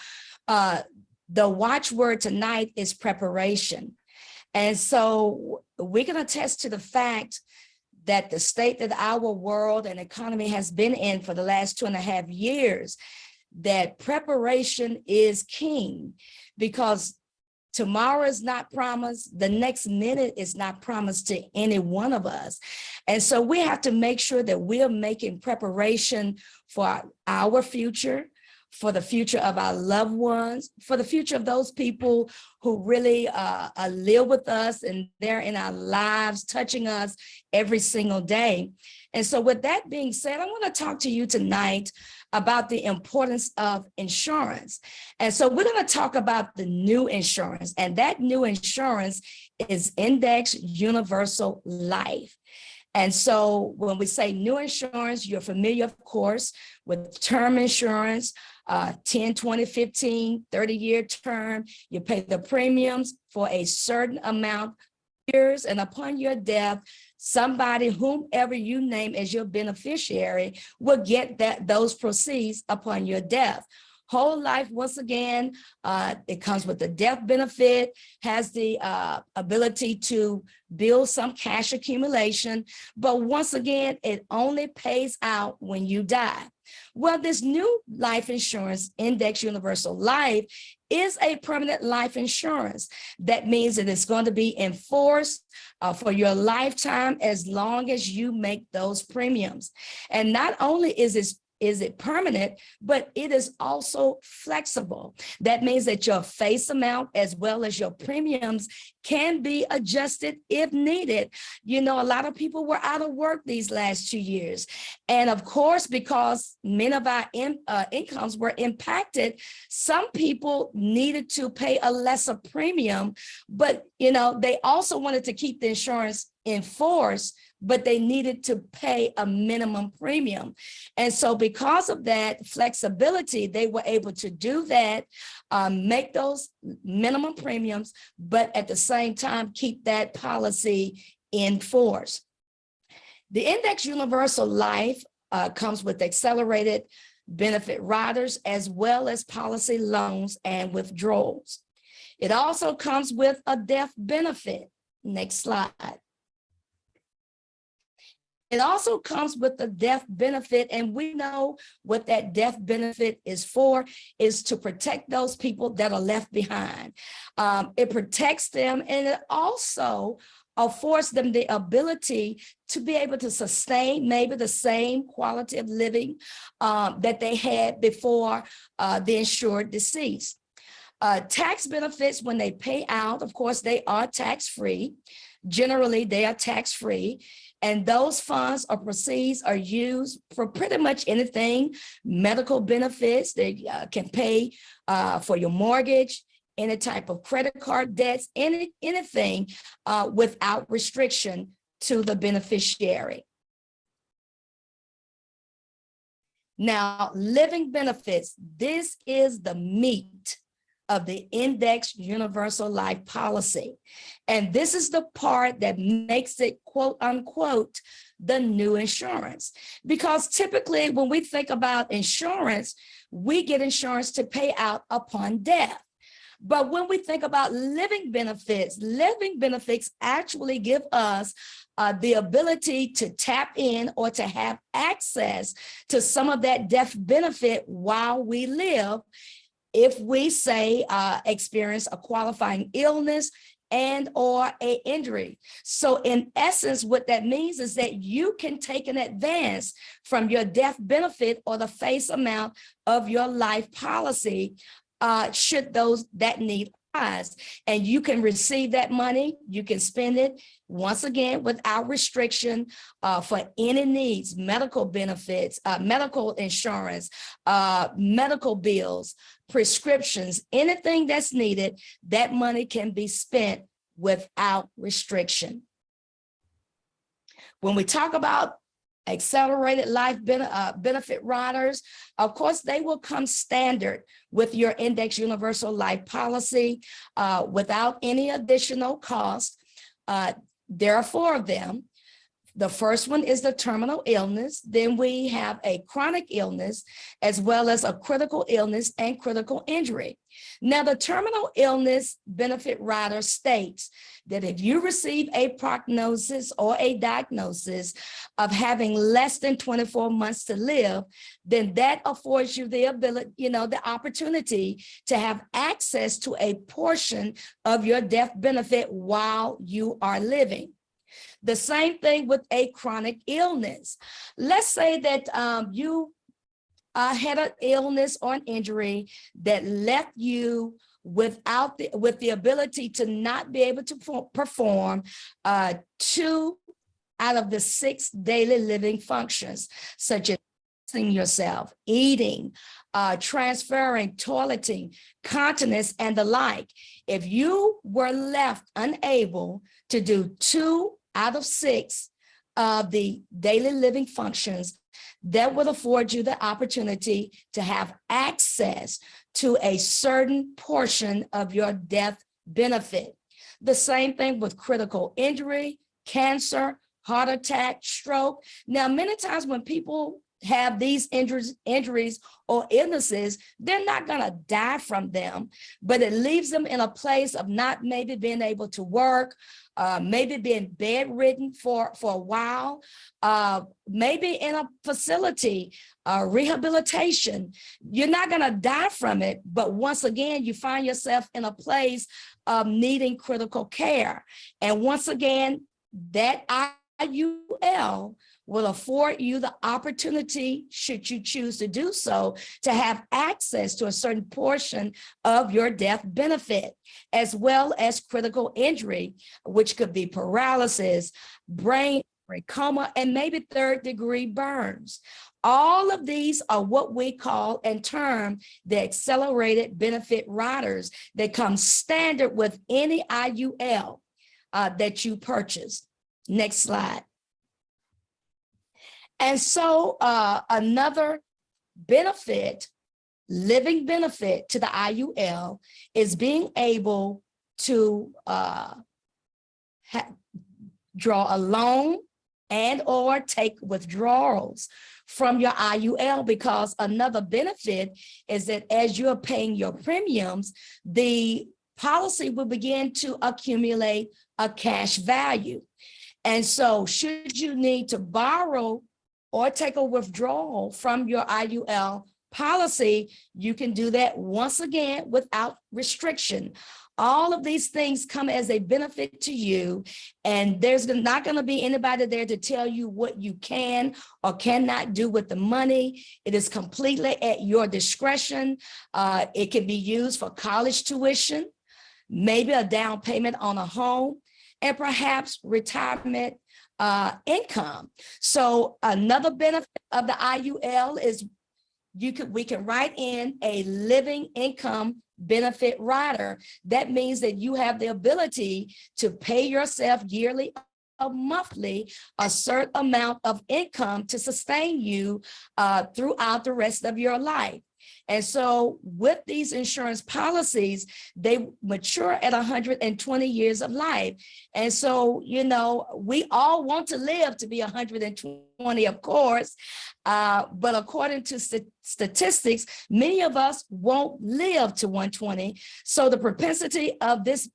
the watchword tonight is preparation. And so we can attest to the fact that the state that our world and economy has been in for the last 2.5 years, that preparation is king, because tomorrow is not promised. The next minute is not promised to any one of us. And so we have to make sure that we're making preparation for our future, for the future of our loved ones, for the future of those people who really live with us and they're in our lives, touching us every single day. And so with that being said, I want to talk to you tonight about the importance of insurance. And so we're going to talk about the new insurance, and that new insurance is Index Universal Life. And so when we say new insurance, you're familiar, of course, with term insurance, 10, 20, 15, 30-year term. You pay the premiums for a certain amount of years, and upon your death, somebody, whomever you name as your beneficiary, will get those proceeds upon your death. Whole life, once again, it comes with the death benefit, has the ability to build some cash accumulation, but once again, it only pays out when you die. Well, this new life insurance, Index Universal Life, is a permanent life insurance. That means that it's going to be enforced for your lifetime as long as you make those premiums. And not only is it permanent, but it is also flexible. That means that your face amount as well as your premiums can be adjusted if needed. You know, a lot of people were out of work these last 2 years. And of course, because many of our incomes were impacted, some people needed to pay a lesser premium, but you know, they also wanted to keep the insurance in force, but they needed to pay a minimum premium. And so because of that flexibility, they were able to do that, make those minimum premiums, but at the same time, keep that policy in force. The Index Universal Life comes with accelerated benefit riders as well as policy loans and withdrawals. It also comes with a death benefit. Next slide. It also comes with the death benefit, and we know what that death benefit is for, is to protect those people that are left behind. It protects them, and it also affords them the ability to be able to sustain maybe the same quality of living that they had before the insured deceased. Tax benefits, when they pay out, of course, they are tax-free. Generally, they are tax-free. And those funds or proceeds are used for pretty much anything. Medical benefits, they can pay for your mortgage, any type of credit card debts, anything without restriction to the beneficiary. Now, living benefits, this is the meat of the Index Universal Life policy. And this is the part that makes it, quote unquote, the new insurance. Because typically when we think about insurance, we get insurance to pay out upon death. But when we think about living benefits actually give us the ability to tap in or to have access to some of that death benefit while we live. if we say experience a qualifying illness and or a injury. So in essence, what that means is that you can take an advance from your death benefit or the face amount of your life policy should that need arise. And you can receive that money, you can spend it, once again, without restriction for any needs, medical benefits, medical insurance, medical bills, prescriptions, anything that's needed, that money can be spent without restriction. When we talk about accelerated life benefit riders, of course, they will come standard with your index universal life policy without any additional cost. There are 4 of them. The first one is the terminal illness. Then we have a chronic illness, as well as a critical illness and critical injury. Now, the terminal illness benefit rider states that if you receive a prognosis or a diagnosis of having less than 24 months to live, then that affords you the ability, the opportunity to have access to a portion of your death benefit while you are living. The same thing with a chronic illness. Let's say that you had an illness or an injury that left you with the ability to not be able to perform 2 out of the 6 daily living functions, such as yourself, eating, transferring, toileting, continence, and the like. If you were left unable to do 2 out of 6 of the daily living functions, that would afford you the opportunity to have access to a certain portion of your death benefit. The same thing with critical injury, cancer, heart attack, stroke. Now, many times when people have these injuries or illnesses, they're not going to die from them, but it leaves them in a place of not maybe being able to work, maybe being bedridden for a while, maybe in a facility, rehabilitation. You're not going to die from it, but once again, you find yourself in a place of needing critical care. And once again, that IUL will afford you the opportunity, should you choose to do so, to have access to a certain portion of your death benefit, as well as critical injury, which could be paralysis, brain injury, coma, and maybe 3rd-degree burns. All of these are what we call and term the accelerated benefit riders that come standard with any IUL that you purchase. Next slide. And so another benefit, living benefit to the IUL is being able to draw a loan and or take withdrawals from your IUL, because another benefit is that as you're paying your premiums, the policy will begin to accumulate a cash value. And so should you need to borrow or take a withdrawal from your IUL policy, you can do that once again without restriction. All of these things come as a benefit to you, and there's not going to be anybody there to tell you what you can or cannot do with the money. It is completely at your discretion. It can be used for college tuition, maybe a down payment on a home, and perhaps retirement income. So another benefit of the IUL is we can write in a living income benefit rider. That means that you have the ability to pay yourself yearly or monthly a certain amount of income to sustain you throughout the rest of your life. And so with these insurance policies, they mature at 120 years of life. And so, we all want to live to be 120, of course, but according to statistics, many of us won't live to 120. So the propensity of this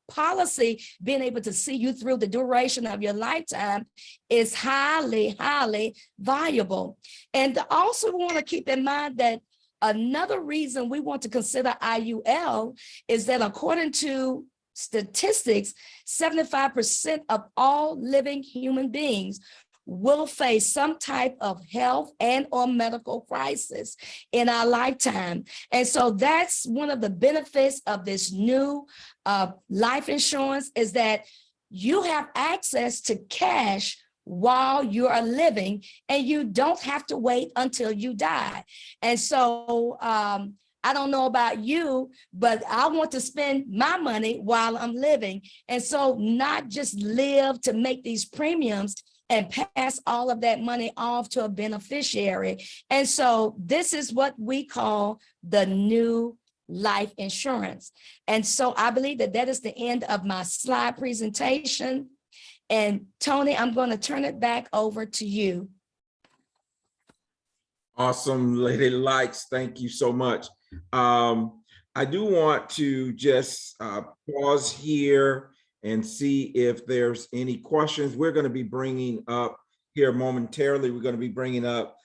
policy being able to see you through the duration of your lifetime is highly, highly valuable. And also want to keep in mind that another reason we want to consider IUL is that according to statistics, 75% of all living human beings will face some type of health and or medical crisis in our lifetime. And so that's one of the benefits of this new life insurance, is that you have access to cash while you are living, and you don't have to wait until you die. And so I don't know about you, but I want to spend my money while I'm living. And so not just live to make these premiums and pass all of that money off to a beneficiary. And so this is what we call the new life insurance. And so I believe that that is the end of my slide presentation. And Tony, I'm going to turn it back over to you. Awesome, Lady Likes. Thank you so much. I do want to just pause here and see if there's any questions. We're going to be bringing up here momentarily, we're going to be bringing up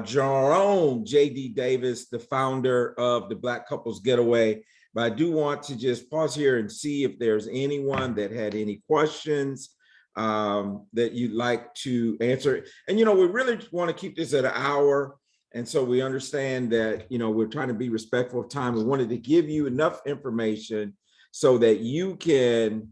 Jerome J.D. Davis, the founder of the Black Couples Getaway. But I do want to just pause here and see if there's anyone that had any questions that you'd like to answer. And, you know, we really want to keep this at an hour. And so we understand that, you know, we're trying to be respectful of time. We wanted to give you enough information so that you can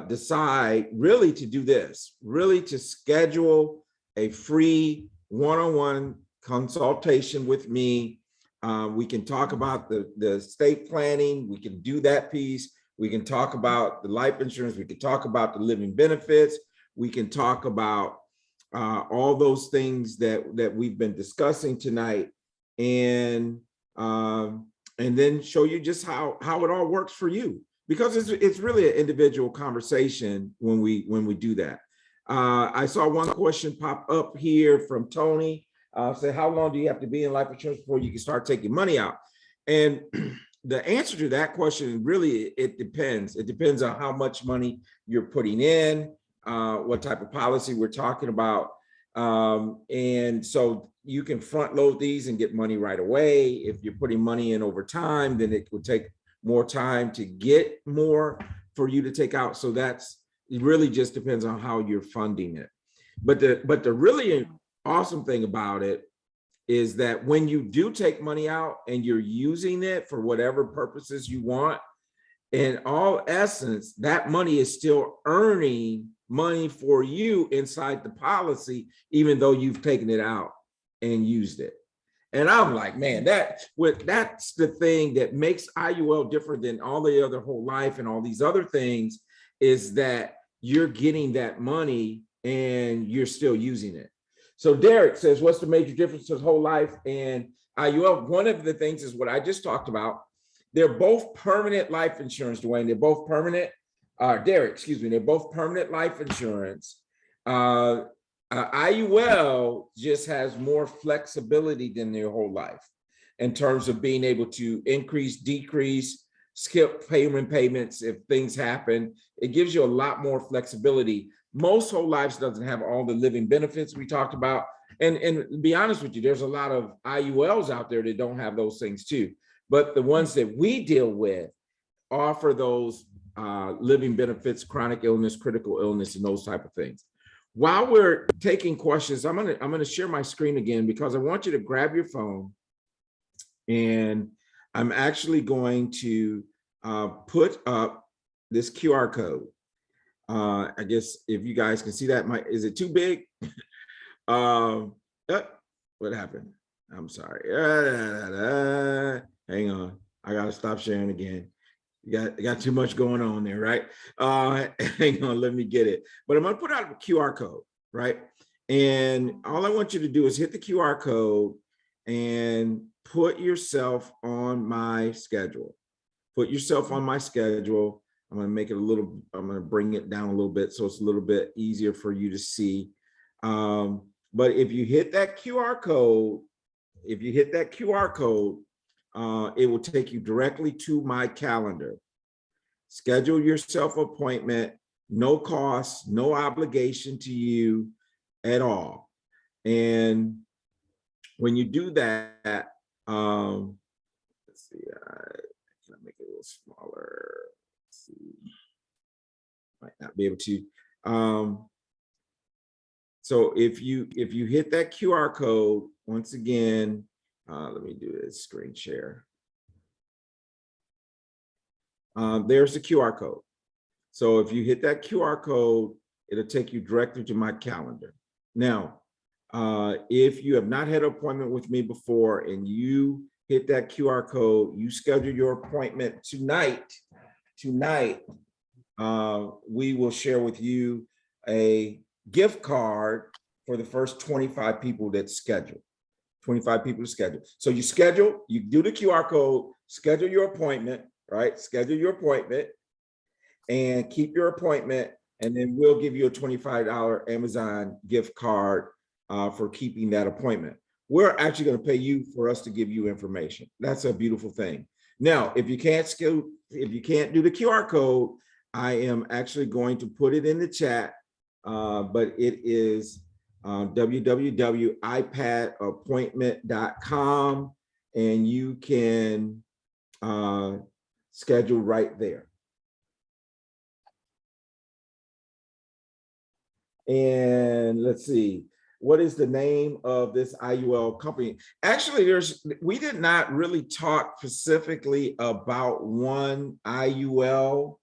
decide really to do this, really to schedule a free one-on-one consultation with me. We can talk about the estate planning. We can do that piece. We can talk about the life insurance. We can talk about the living benefits. We can talk about all those things that we've been discussing tonight, and then show you just how it all works for you, because it's really an individual conversation when we do that. I saw one question pop up here from Tony. Say, how long do you have to be in life insurance before you can start taking money out? And the answer to that question, really, it depends. It depends on how much money you're putting in, what type of policy we're talking about. And so you can front load these and get money right away. If you're putting money in over time, then it would take more time to get more for you to take out. So it really just depends on how you're funding it. But the really awesome thing about it is that when you do take money out and you're using it for whatever purposes you want, in all essence, that money is still earning money for you inside the policy, even though you've taken it out and used it. And I'm like, man, that's the thing that makes IUL different than all the other whole life and all these other things, is that you're getting that money and you're still using it. So Derek says, what's the major difference of whole life and IUL? One of the things is what I just talked about. They're both permanent life insurance, Dwayne. They're both permanent. Derek, excuse me. They're both permanent life insurance. IUL just has more flexibility than their whole life in terms of being able to increase, decrease, skip payments if things happen. It gives you a lot more flexibility. Most whole lives doesn't have all the living benefits we talked about. And to be honest with you, there's a lot of IULs out there that don't have those things too. But the ones that we deal with offer those living benefits, chronic illness, critical illness, and those type of things. While we're taking questions, I'm gonna share my screen again, because I want you to grab your phone, and I'm actually going to put up this QR code. I guess if you guys can see that, is it too big? What happened? I'm sorry. Hang on, I gotta stop sharing again. You got too much going on there, right? Hang on, let me get it. But I'm gonna put out a QR code, right? And all I want you to do is hit the QR code and put yourself on my schedule. Put yourself on my schedule. I'm gonna make it I'm gonna bring it down a little bit so it's a little bit easier for you to see. But if you hit that QR code, it will take you directly to my calendar. Schedule yourself an appointment, no cost, no obligation to you at all. And when you do that, Let's see, can I make it a little smaller? Let's see. Might not be able to. So if you hit that QR code, once again, let me do this screen share. There's the QR code. So if you hit that QR code, it'll take you directly to my calendar. Now, if you have not had an appointment with me before and you hit that QR code, you schedule your appointment tonight, we will share with you a gift card for the first 25 people that schedule. 25 people to schedule. So you schedule, you do the QR code, schedule your appointment, right? Schedule your appointment and keep your appointment, and then we'll give you a $25 Amazon gift card for keeping that appointment. We're actually going to pay you for us to give you information. That's a beautiful thing. Now, if you can't do the QR code, I am actually going to put it in the chat, but it is www.ipadappointment.com, and you can schedule right there. And let's see, what is the name of this IUL company? Actually, we did not really talk specifically about one IUL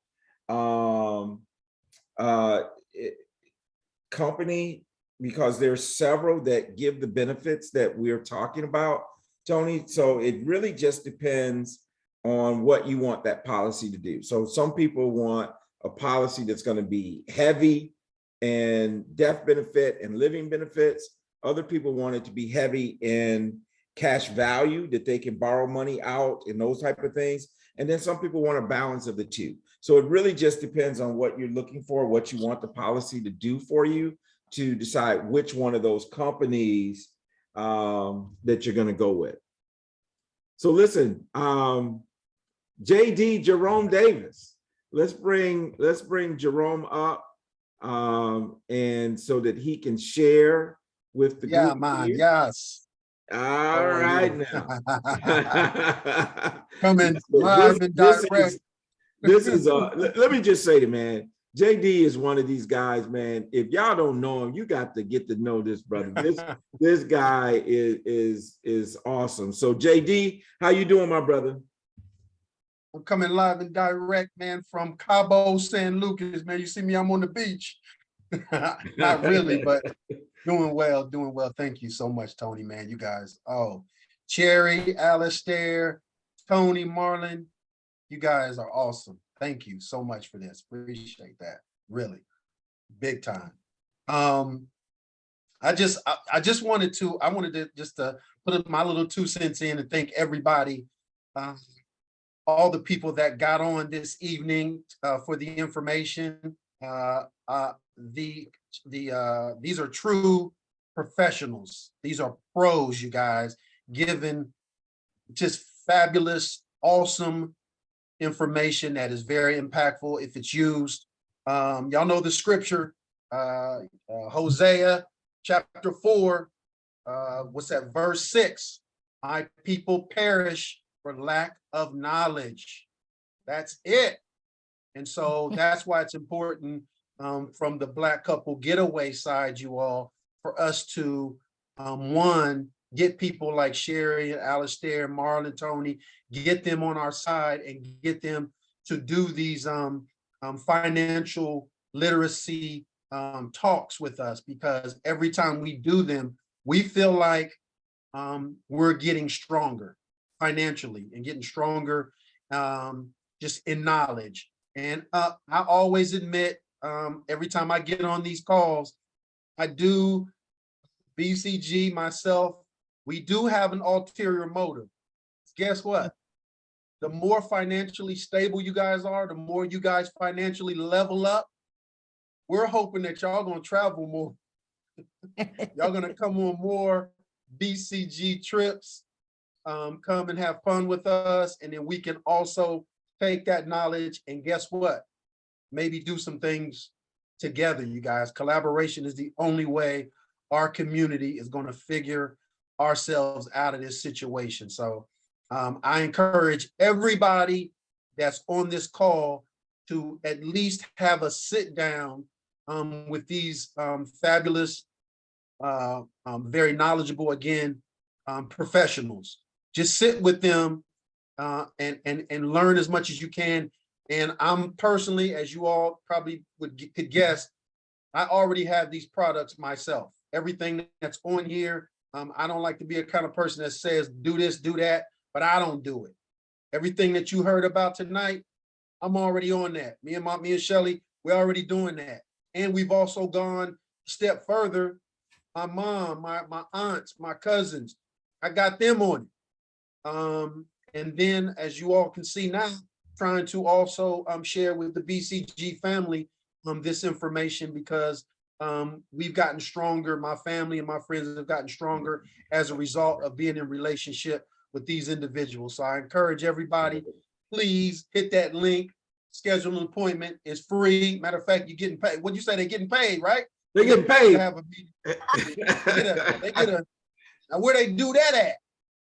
company, because there's several that give the benefits that we're talking about, Tony. So it really just depends on what you want that policy to do. So some people want a policy that's going to be heavy and death benefit and living benefits. Other people want it to be heavy in cash value, that they can borrow money out and those type of things. And then some people want a balance of the two. So it really just depends on what you're looking for, what you want the policy to do for you, to decide which one of those companies that you're going to go with. So listen, JD Jerome Davis, let's bring Jerome up, and so that he can share with the group. Man, yes. All right now. Coming live and direct. Let me just say to man, JD is one of these guys, man. If y'all don't know him, you got to get to know this brother. This guy is awesome. So JD, how you doing, my brother? I'm coming live and direct, man, from Cabo San Lucas, man. You see me, I'm on the beach. Not really, but doing well. Thank you so much, Tony, man. You guys, Cherry, Alistair, Tony, Marlon, you guys are awesome. Thank you so much for this. Appreciate that. Really, big time. I wanted to put my little 2 cents in and thank everybody, all the people that got on this evening for the information. These are true professionals. These are pros, you guys, giving just fabulous, awesome information that is very impactful if it's used. Y'all know the scripture, Hosea chapter 4, what's that, verse 6? My people perish for lack of knowledge. That's it. And so that's why it's important from the Black couple getaway side, you all, for us to, one, get people like Sherry, Alistair, Marlon, Tony, get them on our side and get them to do these financial literacy talks with us, because every time we do them, we feel like we're getting stronger financially and getting stronger just in knowledge. And I always admit, every time I get on these calls, I do BCG myself. We do have an ulterior motive. Guess what? The more financially stable you guys are, the more you guys financially level up, we're hoping that y'all gonna travel more. Y'all gonna come on more BCG trips, come and have fun with us. And then we can also take that knowledge and guess what? Maybe do some things together, you guys. Collaboration is the only way our community is gonna figure ourselves out of this situation. So I encourage everybody that's on this call to at least have a sit down with these fabulous, very knowledgeable, again, professionals. Just sit with them and learn as much as you can. And I'm personally, as you all probably could guess, I already have these products myself. Everything that's on here, I don't like to be a kind of person that says, do this, do that, but I don't do it. Everything that you heard about tonight, I'm already on that. Me and Shelly, we're already doing that. And we've also gone a step further. My mom, my aunts, my cousins, I got them on it. And then, as you all can see now, trying to also share with the BCG family this information, because we've gotten stronger. My family and my friends have gotten stronger as a result of being in relationship with these individuals. So I encourage everybody, please hit that link, schedule an appointment. It's free. Matter of fact, you're getting paid. What'd you say? They're getting paid, right? They're getting paid. They get a, now where they do that at?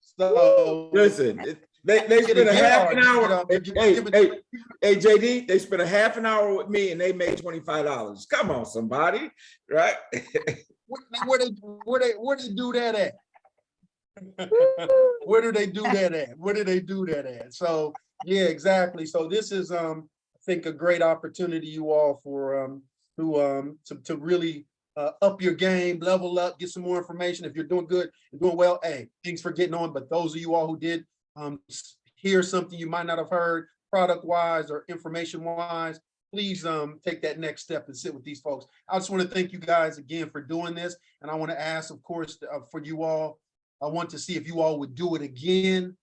So listen, they spent a half an hour. Hey, JD, they spent a half an hour with me and they made $25. Come on, somebody, right? Where they do that at? Where do they do that at? Where do they do that at? So yeah, exactly. So this is I think a great opportunity, you all, for to really up your game, level up, get some more information. If you're doing good, you're doing well, hey, thanks for getting on. But those of you all who did hear something you might not have heard product wise or information wise, please take that next step and sit with these folks. I just want to thank you guys again for doing this. And I want to ask, of course, for you all, I want to see if you all would do it again.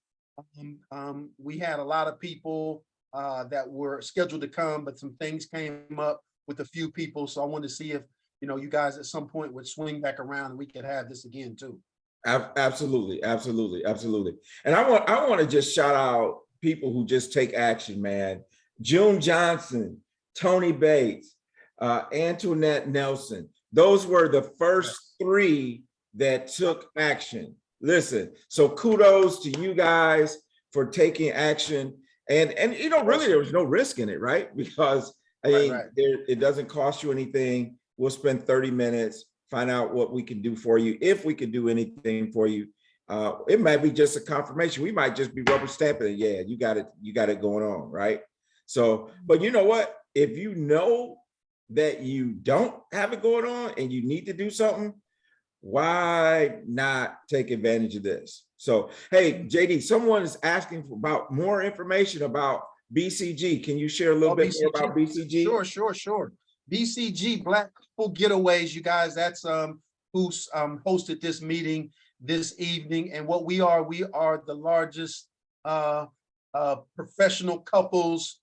We had a lot of people that were scheduled to come, but some things came up with a few people. So I want to see if, you know, you guys at some point would swing back around and we could have this again too. Absolutely, absolutely, absolutely. And I want to just shout out people who just take action, man. June Johnson, Tony Bates, Antoinette Nelson. Those were the first three that took action. Listen, so kudos to you guys for taking action. And you know, really, there was no risk in it, right? Because I mean, it doesn't cost you anything. We'll spend 30 minutes, find out what we can do for you, if we can do anything for you. It might be just a confirmation. We might just be rubber stamping it. Yeah, you got it going on, right? So, but you know what? If you know that you don't have it going on and you need to do something, why not take advantage of this? So, hey, JD, someone is asking about more information about BCG. Can you share a little bit more about BCG? Sure. BCG, Black Couple Getaways, you guys, that's who's hosted this meeting this evening. And what we are the largest professional couples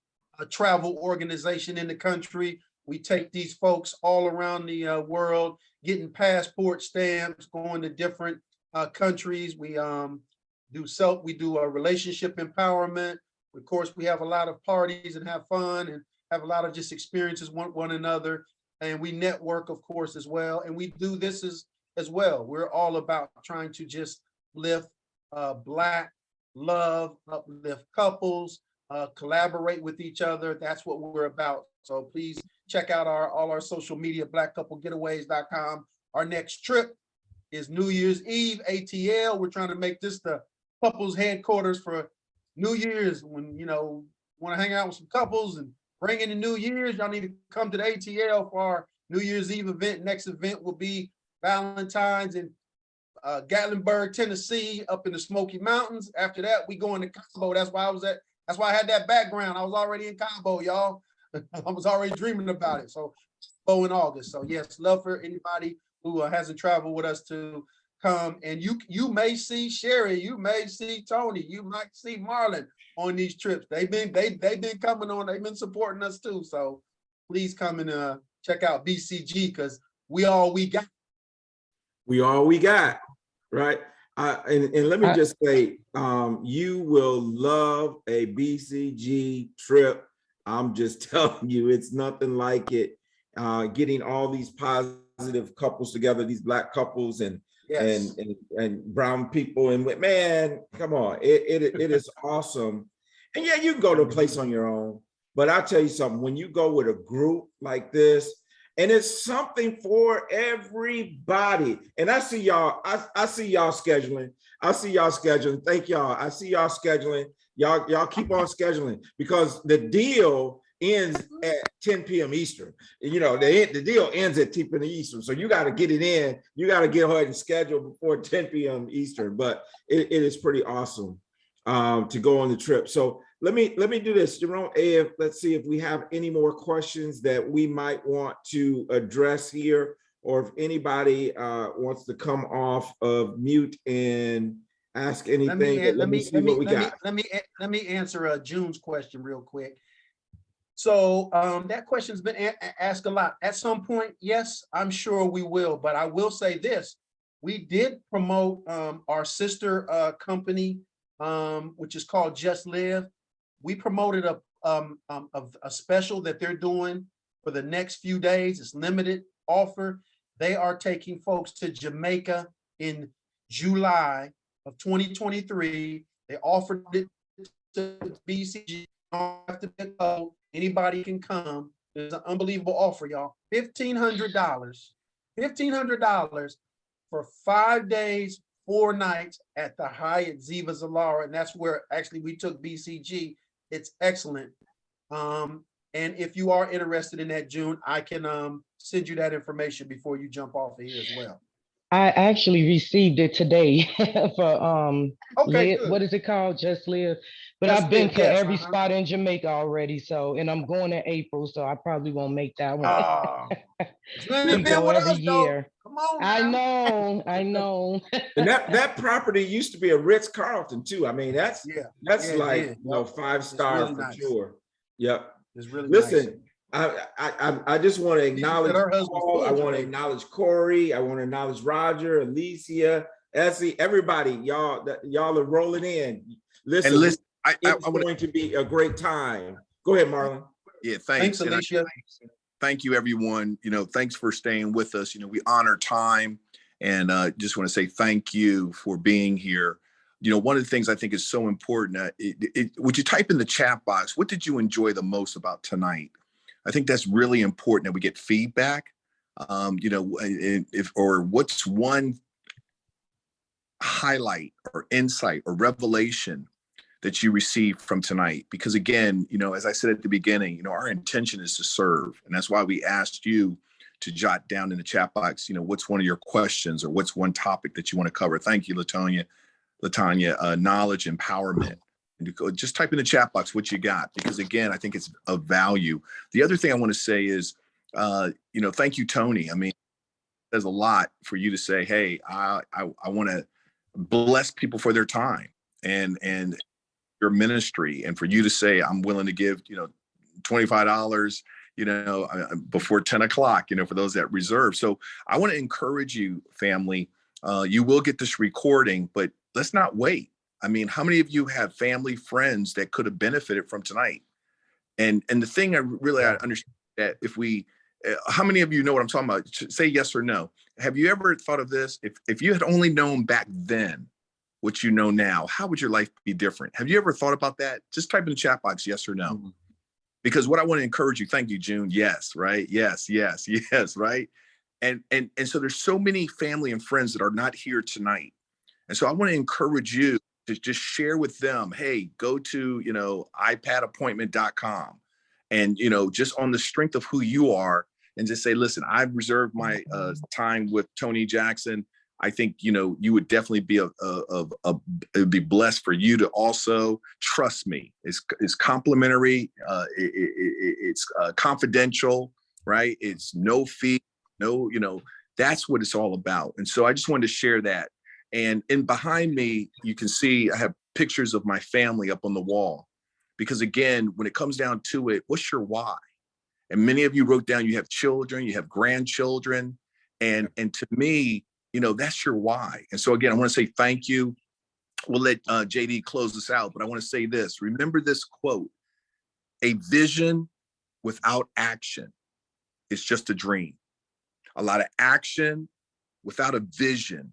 travel organization in the country. We take these folks all around the world, getting passport stamps, going to different countries. We do a relationship empowerment. Of course, we have a lot of parties and have fun and have a lot of just experiences one another. And we network, of course, as well. And we do this as well. We're all about trying to just lift Black love, uplift couples, collaborate with each other. That's what we're about. So please check out all our social media, blackcouplegetaways.com. Our next trip is New Year's Eve, ATL. We're trying to make this the couples headquarters for New Year's. When, you know, want to hang out with some couples and bring in the New Year's, y'all need to come to the ATL for our New Year's Eve event. Next event will be Valentine's in Gatlinburg, Tennessee, up in the Smoky Mountains. After that, we go into Cabo. That's why I had that background. I was already in Cabo, y'all. I was already dreaming about it. So go in August. So yes, love for anybody who hasn't traveled with us to come. And you may see Sherry, you may see Tony, you might see Marlon on these trips. They've been coming on, they've been supporting us too. So please come and check out BCG, because we all we got. We all we got, right? And let me just say, you will love a BCG trip. I'm just telling you, it's nothing like it. Getting all these positive positive couples together, these Black couples and Yes. and brown people. And man, come on, it is awesome. And yeah, you can go to a place on your own, but I'll tell you something, when you go with a group like this, and it's something for everybody. And I see y'all, I see y'all scheduling. I see y'all scheduling. Thank y'all. I see y'all scheduling. Y'all keep on scheduling, because the deal ends at 10 p.m. Eastern. You know, the deal ends at 10 p.m. Eastern. So you got to get it in. You got to get ahead and schedule before 10 p.m. Eastern. But it is pretty awesome to go on the trip. So let me do this, Jerome. Let's see if we have any more questions that we might want to address here, or if anybody wants to come off of mute and ask anything. Let me see what we got. Let me answer June's question real quick. So that question's been asked a lot. At some point, yes, I'm sure we will, but I will say this. We did promote our sister company, which is called Just Live. We promoted a special that they're doing for the next few days. It's limited offer. They are taking folks to Jamaica in July of 2023. They offered it to BCG. Anybody can come. It's an unbelievable offer, y'all. $1,500. $1,500 for 5 days, 4 nights at the Hyatt Ziva Zalara, and that's where actually we took BCG. It's excellent. And if you are interested in that, June, I can send you that information before you jump off of here as well. I actually received it today for Okay, what is it called? Just Live. But Just I've been Live, to yes, every spot in Jamaica already, so, and I'm going in April, so I probably won't make that one. We go every year. Come on now. I know. And that property used to be a Ritz-Carlton too. I mean, that's like, you know, 5-star really for nice. Sure. Yep. It's really Listen, nice. I just want to acknowledge Paul. I want to Jamaica. acknowledge Corey. I want to acknowledge Roger, Alicia, Essie, everybody. Y'all are rolling in. Listen, it's going to be a great time. Go ahead, Marlon. Yeah, thanks Alicia. Thank you, everyone. You know, thanks for staying with us. You know, we honor time, and just want to say thank you for being here. You know, one of the things I think is so important, would you type in the chat box, what did you enjoy the most about tonight? I think that's really important that we get feedback. You know, or what's one highlight or insight or revelation that you received from tonight? Because again, you know, as I said at the beginning, you know, our intention is to serve. And that's why we asked you to jot down in the chat box, you know, what's one of your questions or what's one topic that you want to cover? Thank you, Latanya, knowledge, empowerment. And just type in the chat box what you got, because again, I think it's of value. The other thing I want to say is, you know, thank you, Tony. I mean, there's a lot for you to say, hey, I want to bless people for their time and your ministry, and for you to say, I'm willing to give, you know, $25, you know, before 10 o'clock, you know, for those that reserve. So I want to encourage you, family, you will get this recording, but let's not wait. I mean, how many of you have family, friends that could have benefited from tonight? And the thing I understand that if we, how many of you know what I'm talking about? Say yes or no. Have you ever thought of this? If you had only known back then what you know now, how would your life be different? Have you ever thought about that? Just type in the chat box, yes or no. Mm-hmm. Because what I want to encourage you, thank you, June. Yes, right? Yes, right? And so there's so many family and friends that are not here tonight. And so I want to encourage you to just share with them, hey, go to, you know, ipadappointment.com. And, you know, just on the strength of who you are, and just say, listen, I've reserved my time with Tony Jackson. I think, you know, you would definitely be it'd be blessed for you to also trust me. It's complimentary. It's confidential, right? It's no fee, no, you know, that's what it's all about. And so I just wanted to share that. And behind me, you can see I have pictures of my family up on the wall, because again, when it comes down to it, what's your why? And many of you wrote down, you have children, you have grandchildren. And to me, you know, that's your why. And so again, I want to say thank you. We'll let JD close this out, but I want to say this. Remember this quote: a vision without action is just a dream. A lot of action without a vision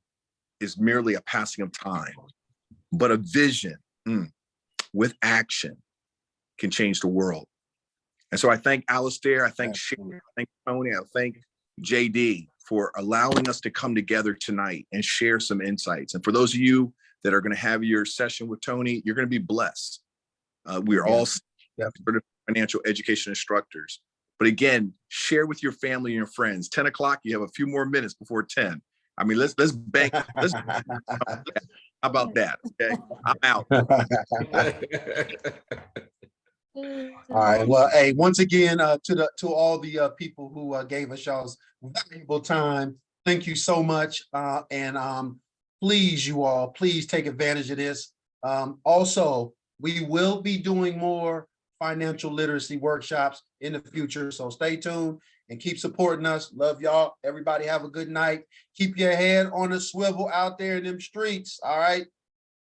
is merely a passing of time. But a vision with action can change the world. And so I thank Alistair, I thank Sherry, I thank Tony, I thank JD for allowing us to come together tonight and share some insights. And for those of you that are going to have your session with Tony, you're going to be blessed. We're all financial education instructors. But again, share with your family and your friends. 10 o'clock, you have a few more minutes before 10. I mean, let's bank. How about that? Okay, I'm out. All right. Well, hey, once again, to all the people who gave us y'all's valuable time, thank you so much. And please, you all, please take advantage of this. Also, we will be doing more financial literacy workshops in the future. So stay tuned and keep supporting us. Love y'all. Everybody have a good night. Keep your head on a swivel out there in them streets. All right.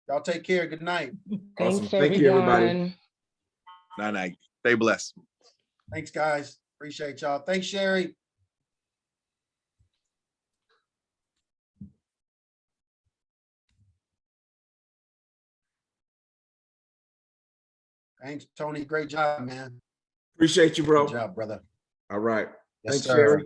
Y'all take care. Good night. Thanks, Awesome. Thank you, everybody. everyone. Night. Stay blessed. Thanks, guys. Appreciate y'all. Thanks, Sherry. Thanks, Tony. Great job, man. Appreciate you, bro. Good job, brother. All right. Yes, Thanks, sir. Sherry.